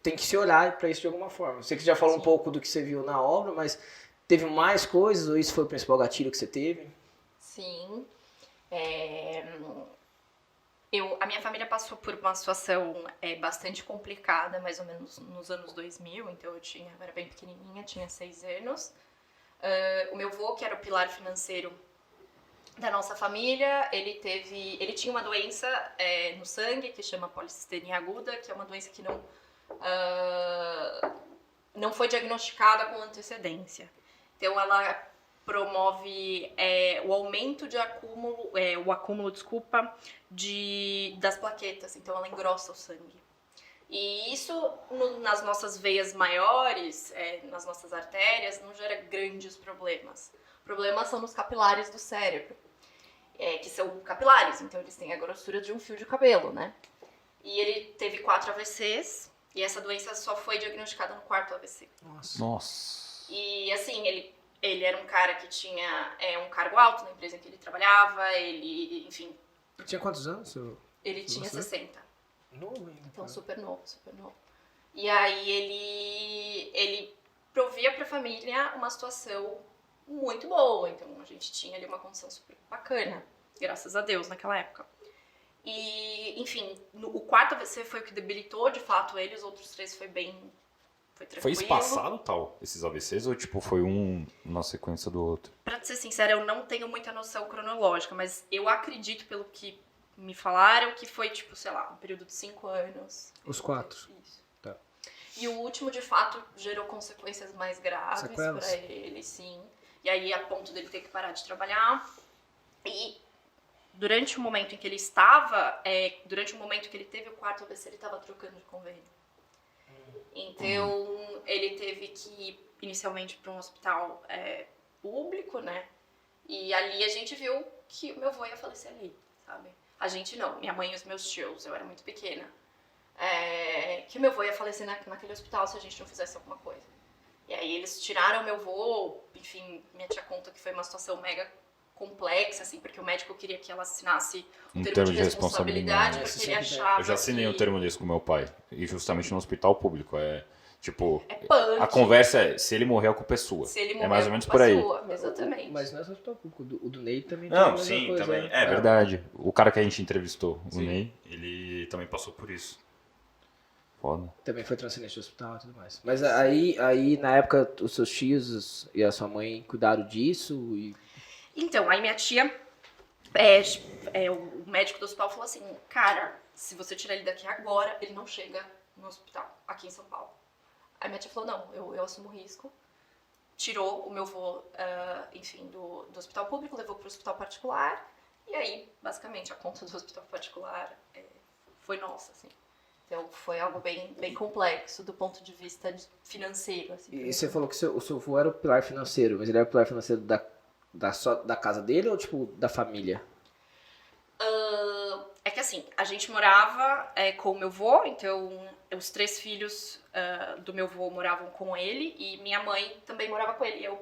tem que se olhar para isso de alguma forma? Você que já falou um pouco do que você viu na obra, mas teve mais coisas ou isso foi o principal gatilho que você teve? Sim. A minha família passou por uma situação bastante complicada, mais ou menos nos anos 2000, então eu era bem pequenininha, tinha 6 anos. O meu avô, que era o pilar financeiro da nossa família, ele tinha uma doença no sangue que chama policistenia aguda, que é uma doença que não foi diagnosticada com antecedência. Então ela promove o aumento de acúmulo, das plaquetas, então ela engrossa o sangue. E isso nas nossas veias maiores, nas nossas artérias, não gera grandes problemas. Problemas são nos capilares do cérebro, que são capilares, então eles têm a grossura de um fio de cabelo, né? E ele teve 4 AVCs, e essa doença só foi diagnosticada no 4º AVC. Nossa. E assim, ele era um cara que tinha um cargo alto na empresa em que ele trabalhava, enfim... Tinha quantos anos? Ele tinha 60. Novo ainda. Então, super novo. E aí ele provia pra família uma situação muito boa. Então, a gente tinha ali uma condição super bacana, graças a Deus, naquela época. E, enfim, o 4º AVC foi o que debilitou, de fato, ele. Os outros 3 foi tranquilo. Foi espaçado, tal, esses AVCs, ou tipo, foi um na sequência do outro? Pra ser sincera, eu não tenho muita noção cronológica, mas eu acredito, pelo que me falaram, que foi, tipo, sei lá, um período de 5 anos. Os 4. Isso. Tá. E o último, de fato, gerou consequências mais graves pra ele, sim. E aí, a ponto dele ter que parar de trabalhar. E durante o momento em que ele estava, durante o momento que ele teve o 4º AVC, ele estava trocando de convênio. Então, ele teve que ir inicialmente para um hospital público, né? E ali a gente viu que o meu avô ia falecer ali, sabe? A gente não, minha mãe e os meus tios, eu era muito pequena. Que o meu avô ia falecer naquele hospital se a gente não fizesse alguma coisa. E aí eles tiraram o meu avô, enfim, minha tia conta que foi uma situação mega complexa, assim, porque o médico queria que ela assinasse um termo de responsabilidade, porque ele achava. Eu já assinei um termo desse com meu pai, e justamente no hospital público. Tipo, punk. A conversa é, se ele morrer, a culpa é sua. Se ele morrer, mais ou menos por aí. Sua, exatamente. Mas não é só hospital público, o do Ney também Não, tem a mesma sim, coisa, também. né? É verdade. O cara que a gente entrevistou, o Sim. Ney, ele também passou por isso. Foda. Também foi transferência de hospital e tudo mais. Mas aí na época, os seus tios e a sua mãe cuidaram disso e... Então, aí minha tia, o médico do hospital falou assim, cara, se você tirar ele daqui agora, ele não chega no hospital, aqui em São Paulo. Aí minha tia falou, não, eu assumo o risco. Tirou o meu avô, enfim, do hospital público, levou para o hospital particular. E aí, basicamente, a conta do hospital particular foi nossa, assim. Então, foi algo bem, bem complexo do ponto de vista financeiro. Assim, E você falou que o seu avô era o pilar financeiro, mas ele era o pilar financeiro da casa dele ou, tipo, da família? É que assim, a gente morava com o meu avô, então os 3 filhos do meu avô moravam com ele e minha mãe também morava com ele. Eu,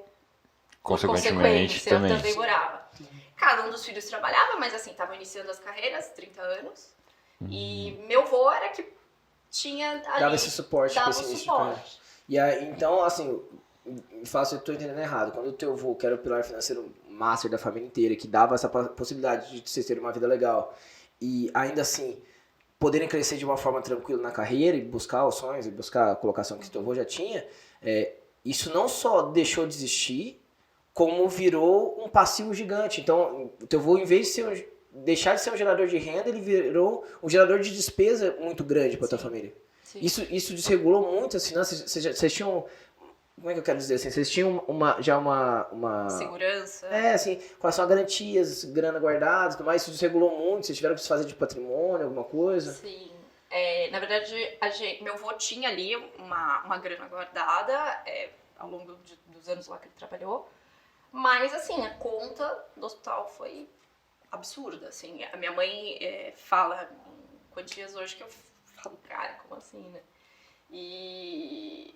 por consequência, eu também morava. Cada um dos filhos trabalhava, mas assim, estavam iniciando as carreiras, 30 anos. E meu avô era que tinha ali... Dava esse suporte. Dava pra esse o início de carreira. suporte. E aí, então, assim, me fala se eu tô entendendo errado. Quando o teu avô, que era o pilar financeiro master da família inteira, que dava essa possibilidade de vocês terem uma vida legal, e ainda assim, poderem crescer de uma forma tranquila na carreira e buscar os sonhos e buscar a colocação que o teu avô já tinha, isso não só deixou de existir, como virou um passivo gigante. Então, o teu avô, em vez de deixar de ser um gerador de renda, ele virou um gerador de despesa muito grande para tua família. Sim. Isso desregulou muito as finanças. Vocês tinham... Como é que eu quero dizer assim? Vocês tinham já uma Segurança. assim, com relação a garantias, grana guardada, tudo mais, isso desregulou muito. Vocês tiveram que se fazer de patrimônio, alguma coisa? Sim. Na verdade, meu avô tinha ali uma grana guardada ao longo dos anos lá que ele trabalhou. Mas, assim, a conta do hospital foi absurda, assim. A minha mãe fala em quantias hoje que eu falo, cara, como assim, né? E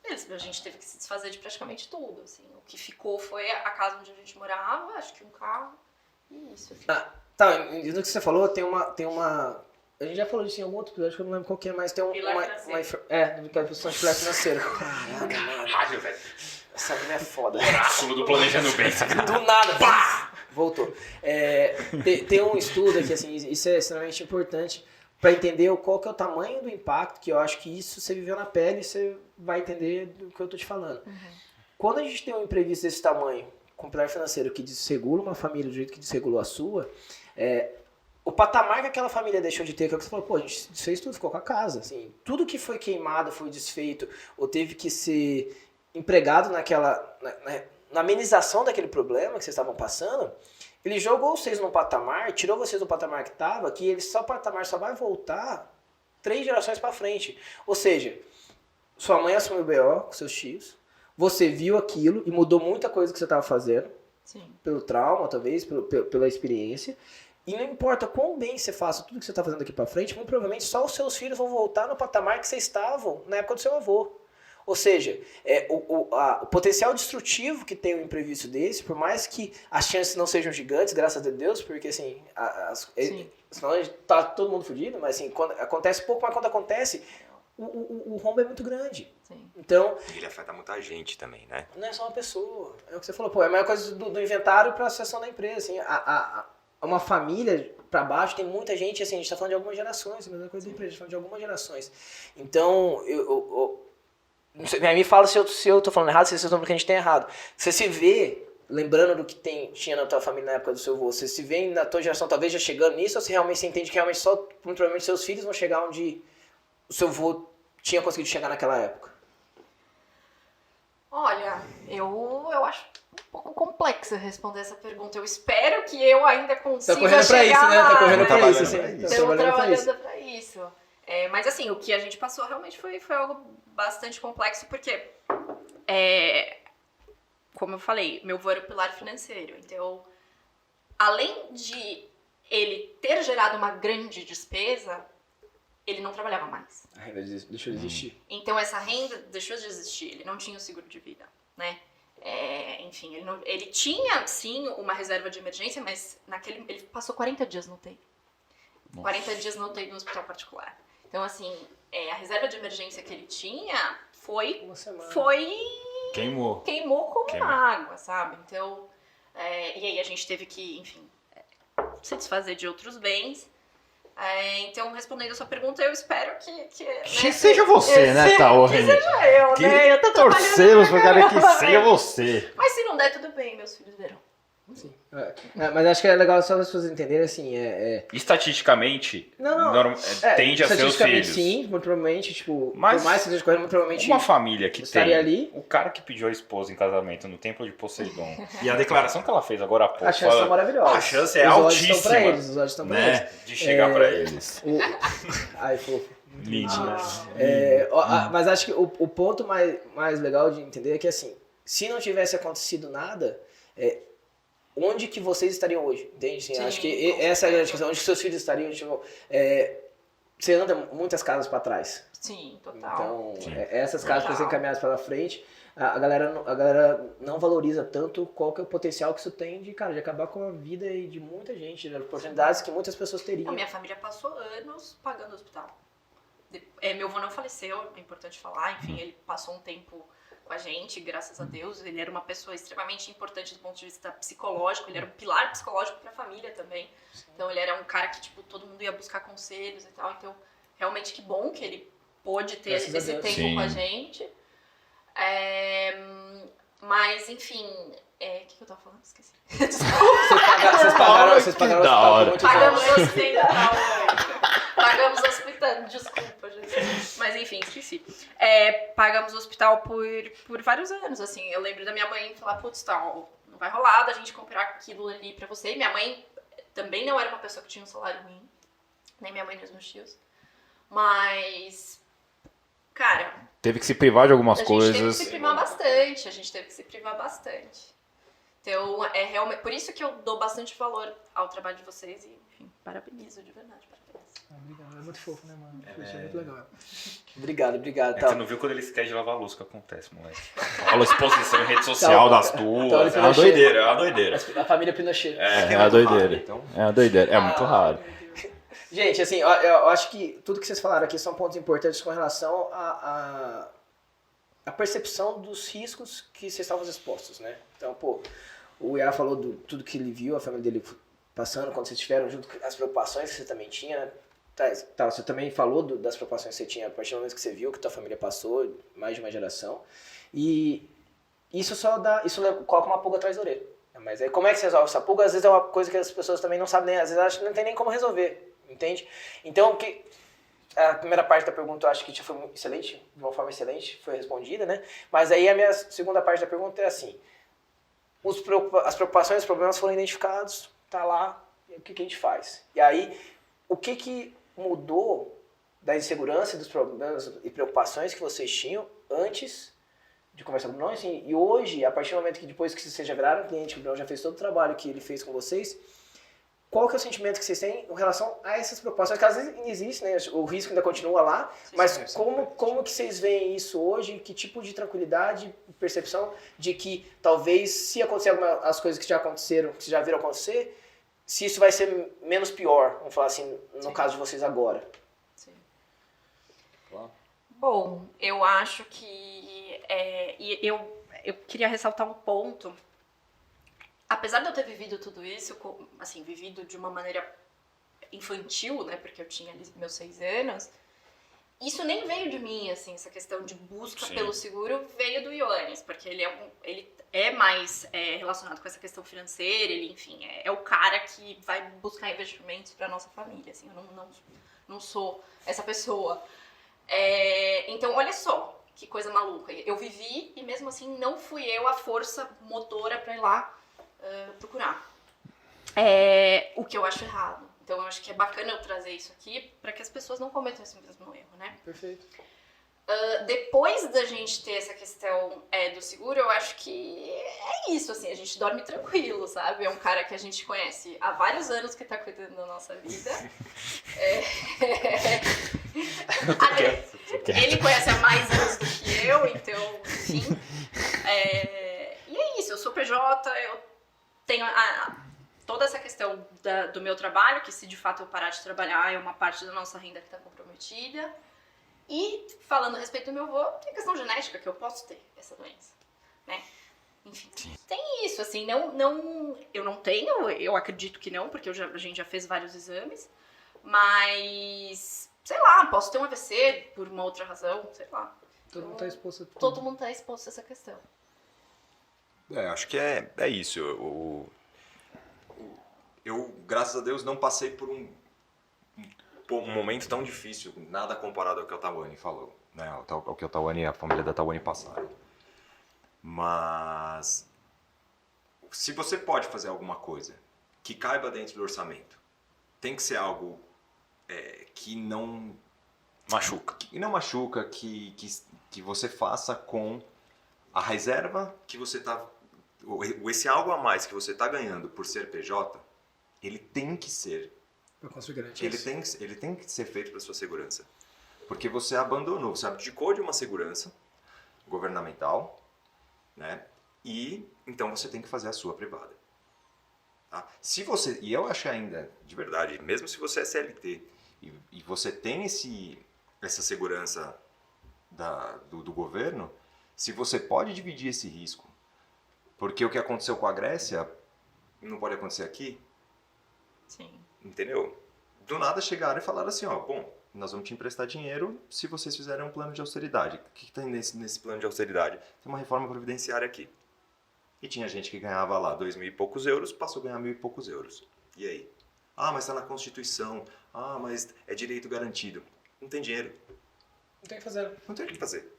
a gente teve que se desfazer de praticamente tudo, assim. O que ficou foi a casa onde a gente morava, acho que um carro, e isso. Tá, no que você falou, tem uma... A gente já falou disso em algum outro episódio, que eu não lembro qual que é, mas tem Pilar financeiro. do que é a posição de pilar financeiro. Caramba, mano. Caralho, velho. Essa mina é foda. Oráculo do Planejando Bem. Do nada, pá! Voltou. Tem um estudo aqui, assim, isso é extremamente importante para entender qual que é o tamanho do impacto, que eu acho que isso você viveu na pele, você vai entender do que eu tô te falando. Uhum. Quando a gente tem um imprevisto desse tamanho, com pilar financeiro que desregula uma família do jeito que desregulou a sua, o patamar que aquela família deixou de ter, que é o que você falou, pô, a gente desfez tudo, ficou com a casa. Assim, tudo que foi queimado, foi desfeito, ou teve que ser empregado na amenização daquele problema que vocês estavam passando, ele jogou vocês num patamar, tirou vocês do patamar que estava, que o patamar só vai voltar 3 gerações para frente. Ou seja, sua mãe assumiu o BO com seus tios, você viu aquilo e mudou muita coisa que você estava fazendo, Sim. Pelo trauma, talvez, pela experiência. E não importa quão bem você faça tudo que você está fazendo aqui para frente, muito provavelmente só os seus filhos vão voltar no patamar que vocês estavam na época do seu avô. Ou seja, o potencial destrutivo que tem um imprevisto desse, por mais que as chances não sejam gigantes, graças a Deus, porque assim, senão tá todo mundo fudido, mas assim, acontece pouco, mas quando acontece, o rombo é muito grande. Sim. Então, Ele afeta muita gente também, né? não é só uma pessoa. É o que você falou, pô, é a mesma coisa do inventário para a associação da empresa. Assim, uma família para baixo tem muita gente, assim, a gente está falando de algumas gerações, a mesma coisa da empresa, a gente está falando de algumas gerações. Então, não sei, me fala se eu tô falando errado, se vocês estão falando que a gente tem errado. Você se vê, lembrando do que tinha na tua família na época do seu avô, você se vê na tua geração talvez já chegando nisso, ou se realmente você entende que realmente só, muito provavelmente, seus filhos vão chegar onde o seu avô tinha conseguido chegar naquela época? Olha, eu acho um pouco complexo responder essa pergunta. Eu espero que eu ainda consiga correndo pra chegar isso, né? lá. Tá correndo pra Trabalhando isso, assim. pra isso. Estamos trabalhando pra isso. Mas assim, o que a gente passou realmente foi algo bastante complexo, porque, como eu falei, meu avô era o pilar financeiro. Então, além de ele ter gerado uma grande despesa, ele não trabalhava mais. A renda deixou de existir. Então, essa renda deixou de existir. Ele não tinha o seguro de vida, né? Enfim, ele tinha, sim, uma reserva de emergência, mas ele passou 40 dias no UTI. 40 dias no UTI no hospital particular. Então, assim, a reserva de emergência que ele tinha Uma semana. Queimou. como água, sabe? Então, e aí a gente teve que, enfim, se desfazer de outros bens. Então, respondendo a sua pergunta, eu espero que seja você, né, Tawane? Que seja eu, né? Eu tô torcemos pro cara que trabalhando, seja você. Mas se não der, tudo bem, meus filhos verão. Sim. Mas acho que é legal só as pessoas entenderem, assim, Estatisticamente, Não. tende a ser os estatisticamente, filhos. sim, muito provavelmente, tipo, Mas por mais que seja correndo, muito provavelmente Uma família que estaria tem ali. o cara que pediu a esposa em casamento no templo de Poseidon e a declaração que ela fez agora há pouco, A chance é maravilhosa. a chance é os olhos altíssima, estão pra eles, os olhos estão pra eles. né, de chegar pra eles. Ai, fofo. Lindo, né? Mas acho que o ponto mais legal de entender é que, assim, se não tivesse acontecido nada, onde que vocês estariam hoje, entende? Assim, Sim, acho que essa é a grande questão, onde que seus filhos estariam, tipo, você anda muitas casas para trás. Sim, total. Então, essas casas precisam ser encaminhadas para frente. A galera não valoriza tanto qual que é o potencial que isso tem de acabar com a vida de muita gente, de oportunidades que muitas pessoas teriam. A minha família passou anos pagando hospital. Meu avô não faleceu, é importante falar, enfim, ele passou um tempo com a gente, graças a Deus. Ele era uma pessoa extremamente importante do ponto de vista psicológico, ele era um pilar psicológico para a família também. Sim. Então ele era um cara que, tipo, todo mundo ia buscar conselhos e tal. Então, realmente que bom que ele pôde ter esse tempo com a gente. Mas, enfim, o que eu tava falando? Esqueci. Vocês pagaram da hora. Pagamos o hospital. Pagamos o hospital, desculpa, gente. Mas enfim, esqueci. Pagamos o hospital por vários anos, assim. Eu lembro da minha mãe falar, putz, tal, não vai rolar da gente comprar aquilo ali pra você. E minha mãe também não era uma pessoa que tinha um salário ruim. Nem minha mãe, nem os meus tios. Mas, cara... Teve que se privar de algumas coisas. A gente teve que se privar bastante. Então, é realmente... Por isso que eu dou bastante valor ao trabalho de vocês e, enfim, parabenizo, de verdade, parabéns. Obrigado, é muito fofo, né, mano? É muito legal. Obrigado. Você não viu quando ele esquece de lavar a louça, o que acontece, moleque. Rola exposição em rede social das tuas. É uma doideira, A família Pinochet. É uma doideira. Então. É uma doideira, é muito raro. Gente, assim, eu acho que tudo que vocês falaram aqui são pontos importantes com relação à percepção dos riscos que vocês estavam expostos, né? Então, o Iá falou de tudo que ele viu, a família dele passando, quando vocês estiveram junto, as preocupações que você também tinha. Tá, você também falou das preocupações que você tinha a partir do momento que você viu que tua família passou, mais de uma geração. E isso coloca uma pulga atrás da orelha. Mas aí como é que você resolve essa pulga? Às vezes é uma coisa que as pessoas também não sabem, às vezes acham que não tem nem como resolver, entende? Então, a primeira parte da pergunta eu acho que foi excelente, de uma forma excelente, foi respondida, né? Mas aí a minha segunda parte da pergunta é assim, as preocupações, os problemas foram identificados, tá lá, e o que a gente faz? E aí, o que mudou da insegurança, dos problemas e preocupações que vocês tinham antes de conversar com o Bruno? Assim, e hoje, a partir do momento que depois que vocês já viraram cliente, que o Bruno já fez todo o trabalho que ele fez com vocês, qual que é o sentimento que vocês têm em relação a essas preocupações? Que às vezes existe, né? O risco ainda continua lá, mas como que vocês veem isso hoje? Que tipo de tranquilidade, percepção de que talvez, se acontecer as coisas que já aconteceram, que vocês já viram acontecer, se isso vai ser menos pior, vamos falar assim, no caso de vocês agora? Sim. Bom, eu acho que... eu queria ressaltar um ponto. Apesar de eu ter vivido tudo isso, assim, vivido de uma maneira infantil, né, porque eu tinha ali meus 6 anos, isso nem veio de mim, assim, essa questão de busca pelo seguro veio do Ioannis, porque ele é mais relacionado com essa questão financeira, ele, enfim, é o cara que vai buscar investimentos para nossa família, assim, eu não sou essa pessoa. Então, olha só, que coisa maluca, eu vivi e mesmo assim não fui eu a força motora para ir lá procurar. O que eu acho errado. Então eu acho que é bacana eu trazer isso aqui para que as pessoas não cometam esse mesmo erro, né? Perfeito. Depois da gente ter essa questão do seguro, eu acho que é isso, assim, a gente dorme tranquilo, sabe? É um cara que a gente conhece há vários anos que tá cuidando da nossa vida. Ele conhece há mais anos do que eu, então, enfim. E é isso, eu sou PJ, eu tenho toda essa questão do meu trabalho, que se de fato eu parar de trabalhar é uma parte da nossa renda que está comprometida. E falando a respeito do meu avô, tem questão genética, que eu posso ter essa doença, né? Enfim, tem isso, assim, eu não tenho, eu acredito que não, porque a gente já fez vários exames, mas, sei lá, posso ter um AVC por uma outra razão, sei lá. Todo mundo está exposto a tudo. Todo mundo está exposto a essa questão. Acho que é isso. Eu, graças a Deus, não passei por um momento tão difícil, nada comparado ao que o Tawane falou, né? Ao que a família da Tawane passaram. Mas se você pode fazer alguma coisa que caiba dentro do orçamento, tem que ser algo que não machuca. Que você faça com a reserva que você está esse algo a mais que você está ganhando por ser PJ, ele tem que ser. Para construir garantia. Ele tem que ser feito para sua segurança. Porque você abandonou, você abdicou de uma segurança governamental, né? E então você tem que fazer a sua privada. Tá? Se você, e eu acho ainda, de verdade, mesmo se você é CLT e você tem essa segurança do governo, se você pode dividir esse risco, porque o que aconteceu com a Grécia não pode acontecer aqui, Sim. entendeu? Do nada chegaram e falaram assim, ó, bom, nós vamos te emprestar dinheiro se vocês fizerem um plano de austeridade. O que tem nesse plano de austeridade? Tem uma reforma previdenciária aqui. E tinha gente que ganhava lá 2.000 e poucos euros, passou a ganhar 1.000 e poucos euros. E aí? Ah, mas está na Constituição. Ah, mas é direito garantido. Não tem dinheiro. Não tem o que fazer. Não tem o que fazer.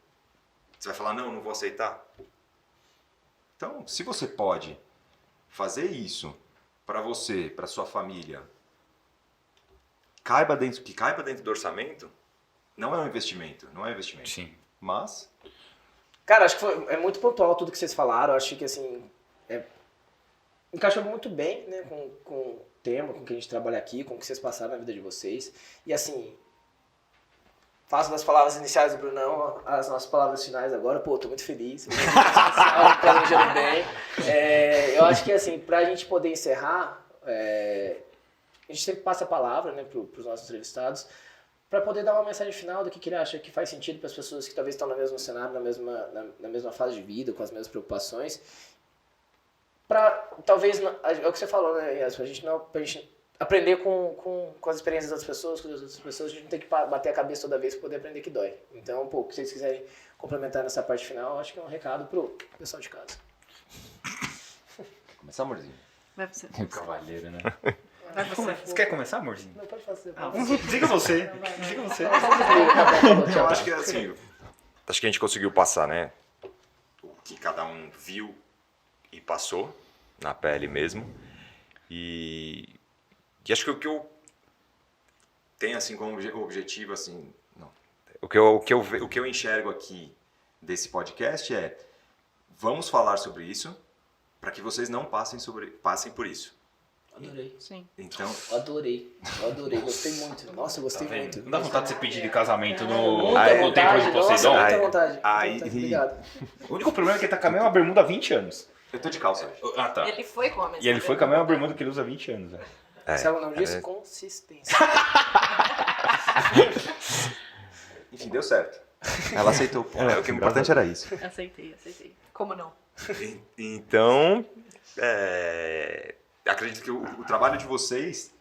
Você vai falar, não vou aceitar? Então, se você pode fazer isso para você, para sua família, que caiba dentro do orçamento, não é um investimento. Sim. Mas... Cara, acho que é muito pontual tudo que vocês falaram. Acho que, assim, encaixou muito bem, né, com o tema, com o que a gente trabalha aqui, com o que vocês passaram na vida de vocês. E, assim, faço das palavras iniciais do Brunão as nossas palavras finais agora. Pô, tô muito feliz. Planejando bem. Eu acho que, assim, pra gente poder encerrar, a gente sempre passa a palavra, né, pros nossos entrevistados, para poder dar uma mensagem final do que ele acha que faz sentido para as pessoas que talvez estão no mesmo cenário, na mesma fase de vida, com as mesmas preocupações. Para talvez, é o que você falou, né, Yas, pra gente aprender com as experiências das pessoas, com as outras pessoas, a gente não tem que bater a cabeça toda vez para poder aprender que dói. Então, pô, se vocês quiserem complementar nessa parte final, acho que é um recado pro pessoal de casa. Começar, amorzinho? Vai você. Cavalheiro, né? Vai você. Você quer começar, amorzinho? Não, pode fazer. Diga você. Diga você. Eu acho que assim, acho que a gente conseguiu passar, né? O que cada um viu e passou na pele mesmo. E acho que o que eu tenho assim como objetivo assim, não. O que eu enxergo aqui desse podcast é: vamos falar sobre isso para que vocês não passem por isso. Adorei. Sim. Então, Eu adorei, gostei muito. Nossa, eu gostei muito. Não dá vontade de você pedir de casamento no Muita no templo de vontade, Poseidon? nossa, muita vontade. Aí- Obrigado. O único problema é que ele tá com a mesma bermuda há 20 anos. eu tô de calça hoje. Ah, tá. Ele foi com a mesma E ele foi com a mesma bermuda que ele usa há 20 anos. Né? Sabe o nome disso? Consistência. Enfim, deu certo. Ela aceitou. O que é importante era isso. Aceitei. Como não? Então, acredito que o trabalho de vocês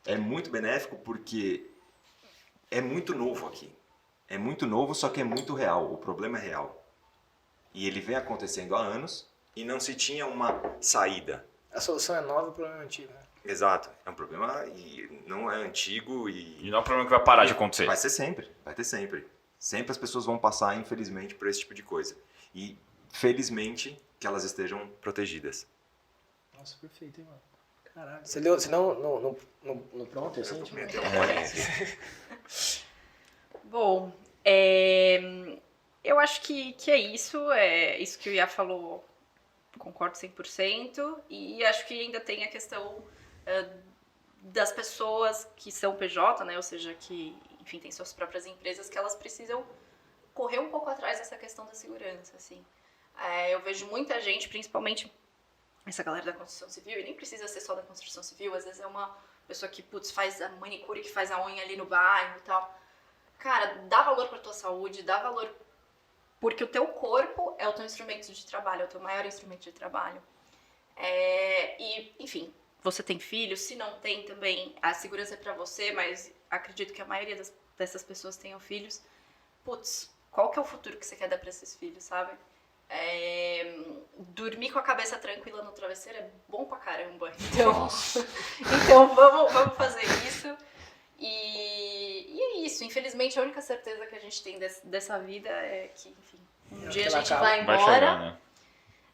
é muito benéfico porque é muito novo aqui. É muito novo, só que é muito real. O problema é real. E ele vem acontecendo há anos e não se tinha uma saída. A solução é nova e o problema é antigo, né? Exato. É um problema e não é antigo E não é um problema que vai parar de acontecer. vai ser sempre. Vai ter sempre. Sempre as pessoas vão passar, infelizmente, por esse tipo de coisa. E, felizmente, que elas estejam protegidas. Nossa, perfeito, hein, mano? Caralho. Você leu no pronto, assim? Tipo... Bom, eu acho que é isso que o Iá falou, concordo 100%, e acho que ainda tem a questão das pessoas que são PJ, né, ou seja, que, enfim, têm suas próprias empresas, que elas precisam correr um pouco atrás dessa questão da segurança, assim. Eu vejo muita gente, principalmente essa galera da construção civil, e nem precisa ser só da construção civil, às vezes é uma pessoa que, faz a manicure, que faz a unha ali no bairro e tal. Cara, dá valor pra tua saúde, dá valor porque o teu corpo é o teu instrumento de trabalho, é o teu maior instrumento de trabalho. E, enfim, você tem filhos, se não tem também, a segurança é pra você, mas acredito que a maioria dessas pessoas tenham filhos. Putz, qual que é o futuro que você quer dar pra esses filhos, sabe? Dormir com a cabeça tranquila no travesseiro é bom pra caramba. Então vamos fazer isso. E é isso. Infelizmente, a única certeza que a gente tem dessa vida é que, enfim, um dia a gente vai embora. Vai chegar, né?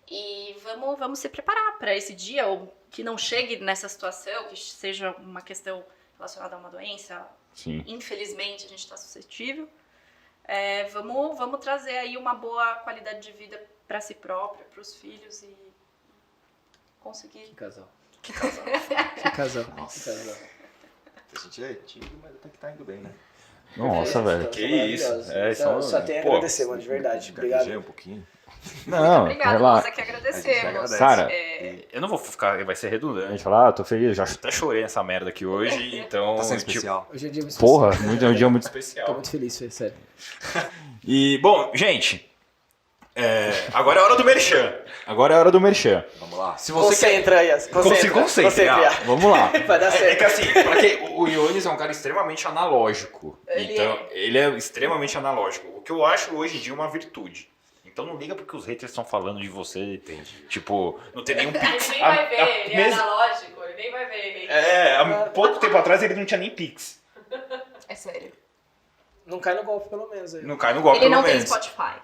E vamos se preparar para esse dia, ou que não chegue nessa situação, que seja uma questão relacionada a uma doença. Sim. Infelizmente, a gente está suscetível. Vamos trazer aí uma boa qualidade de vida para si própria, para os filhos, e consegui. Que casal. Que casal. Que casal. Que casal. A gente é tímido, mas até que tá indo bem, né? Nossa, velho. São Que isso. maravilhosos. Só tenho a agradecer, mano, de verdade. Obrigado. Gaguejei um pouquinho. Não, Obrigada, relaxa. nós aqui agradecemos. agradece. Cara, É, eu não vou ficar, vai ser redundante. Falar, tô feliz, já até chorei nessa merda aqui hoje, então. Tá sendo tipo, especial. Hoje é dia muito porra, especial. é um dia muito Tô especial. muito feliz, Fê, sério. E, bom, gente, agora é a hora do merchan. Agora é a hora do merchan. Vamos lá. Se você quer. Concentra aí, concentra. Concentra. Vamos lá. Vai dar É certo. que assim, porque o Ionis é um cara extremamente analógico. Ele Então, ele é extremamente analógico. O que eu acho hoje em dia uma virtude. Então não liga porque os haters estão falando de você. Entendi. Tipo, não tem nenhum Ele pix. nem vai ver, ele é mesmo- analógico, ele nem vai ver. há pouco tempo atrás ele não tinha nem pix. é sério. Não cai no golpe, pelo menos. Aí. Não cai no golpe, Ele pelo não tem menos. Spotify.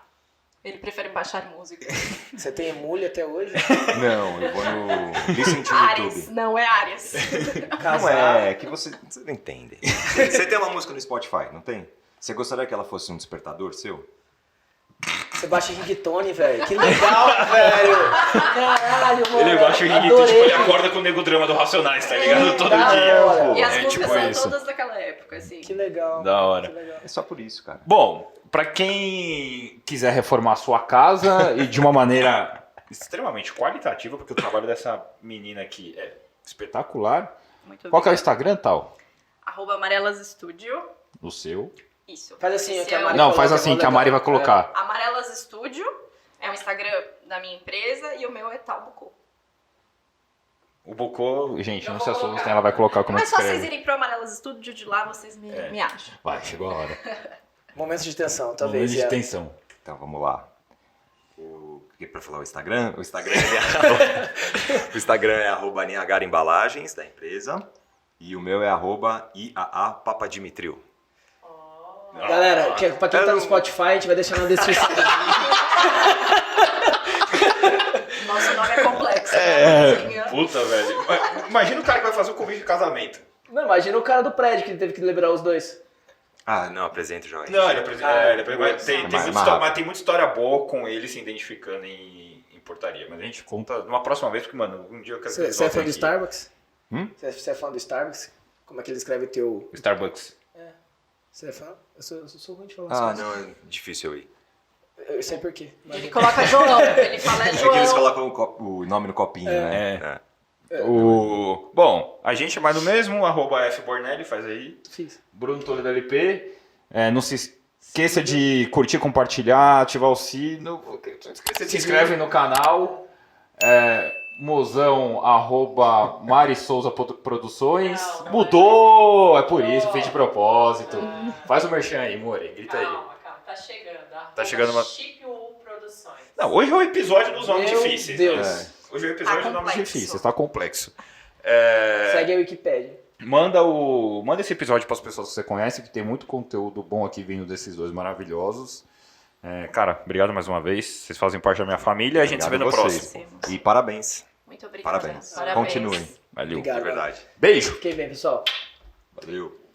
Ele prefere baixar música. Você tem emule até hoje? Não, eu vou no Listen to Ares, YouTube. não é Ares. Não é que você não entende. Você tem uma música no Spotify, não tem? Você gostaria que ela fosse um despertador seu? Você baixa ringtone, velho. Que legal, velho. Caralho, mano. Ele baixa o ringtone, Adorei. tipo, ele acorda com o Nego Drama do Racionais, tá ligado? Todo da dia. hora. Pô, E as é músicas tipo são isso. todas daquela época, assim. Que legal. Da hora. Que legal. É só por isso, cara. Bom, pra quem quiser reformar a sua casa e de uma maneira extremamente qualitativa, porque o trabalho dessa menina aqui é espetacular. Muito Qual que é o obrigada. Instagram, tal? @Amarelas Studio. O seu. Isso. Faz assim, Esse que a é Mari o Não, coloca, faz é assim mó que a Mari vai legal. colocar. Amarelas Studio é o Instagram da minha empresa e o meu é Talbuco. O Bocô, gente, Eu não vou se colocar. assustem, ela vai colocar como é Mas que só vocês escreve. irem pro Amarelas Studio, de lá vocês me acham. Vai, chegou a hora. Momentos de tensão, Momento talvez. de é. tensão. Então, vamos lá. Pra falar o Instagram é o Instagram é @NiagaraEmbalagens da empresa. E o meu é @IAAPapadimitriu. Galera, pra quem tá no Spotify, a gente vai deixar na descrição. Nosso nome é complexo. né? Puta, velho. Imagina o cara que vai fazer o convite de casamento. Não, imagina o cara do prédio que teve que liberar os dois. Ah, não, apresento já. Não, ele apresenta. Mas tem mais muita rápido. história, mas tem muita história boa com ele se identificando em portaria. Mas a gente conta numa próxima vez, porque, mano, um dia eu quero que eles Você é fã voltem do aqui. Starbucks? Hum? Você é fã do Starbucks? Como é que ele escreve teu... Starbucks. Você é fã? Eu sou ruim de falar Ah, as coisas. não, é difícil eu ir. Eu sei por quê. Ele coloca João, ele fala É que eles João. colocam o nome no copinho, né? Bom, a gente é mais do mesmo, @fbornelli, faz aí. Fiz. Bruno Toledo LP. Não se esqueça de curtir, compartilhar, ativar o sino. Se inscreve no canal. Mozão, @Mari Souza Produções. Não, Mudou! É por isso, fez de propósito. Faz o merchan aí, More, grita aí. Calma, tá chegando. Tá chegando uma- Chip U Produções. Não, hoje é o episódio dos nomes Meu difíceis. Deus. Né? Hoje é o episódio Tá dos nomes complexo. difíceis, tá complexo. Segue a Wikipédia. Manda esse episódio para as pessoas que você conhece, que tem muito conteúdo bom aqui vindo desses dois maravilhosos. Cara, obrigado mais uma vez. Vocês fazem parte da minha família e a gente se vê no Obrigado a vocês. próximo. E parabéns. Muito obrigada. Parabéns. Continuem. Valeu. Obrigado. De verdade. Beijo. Fiquem bem, pessoal. Valeu.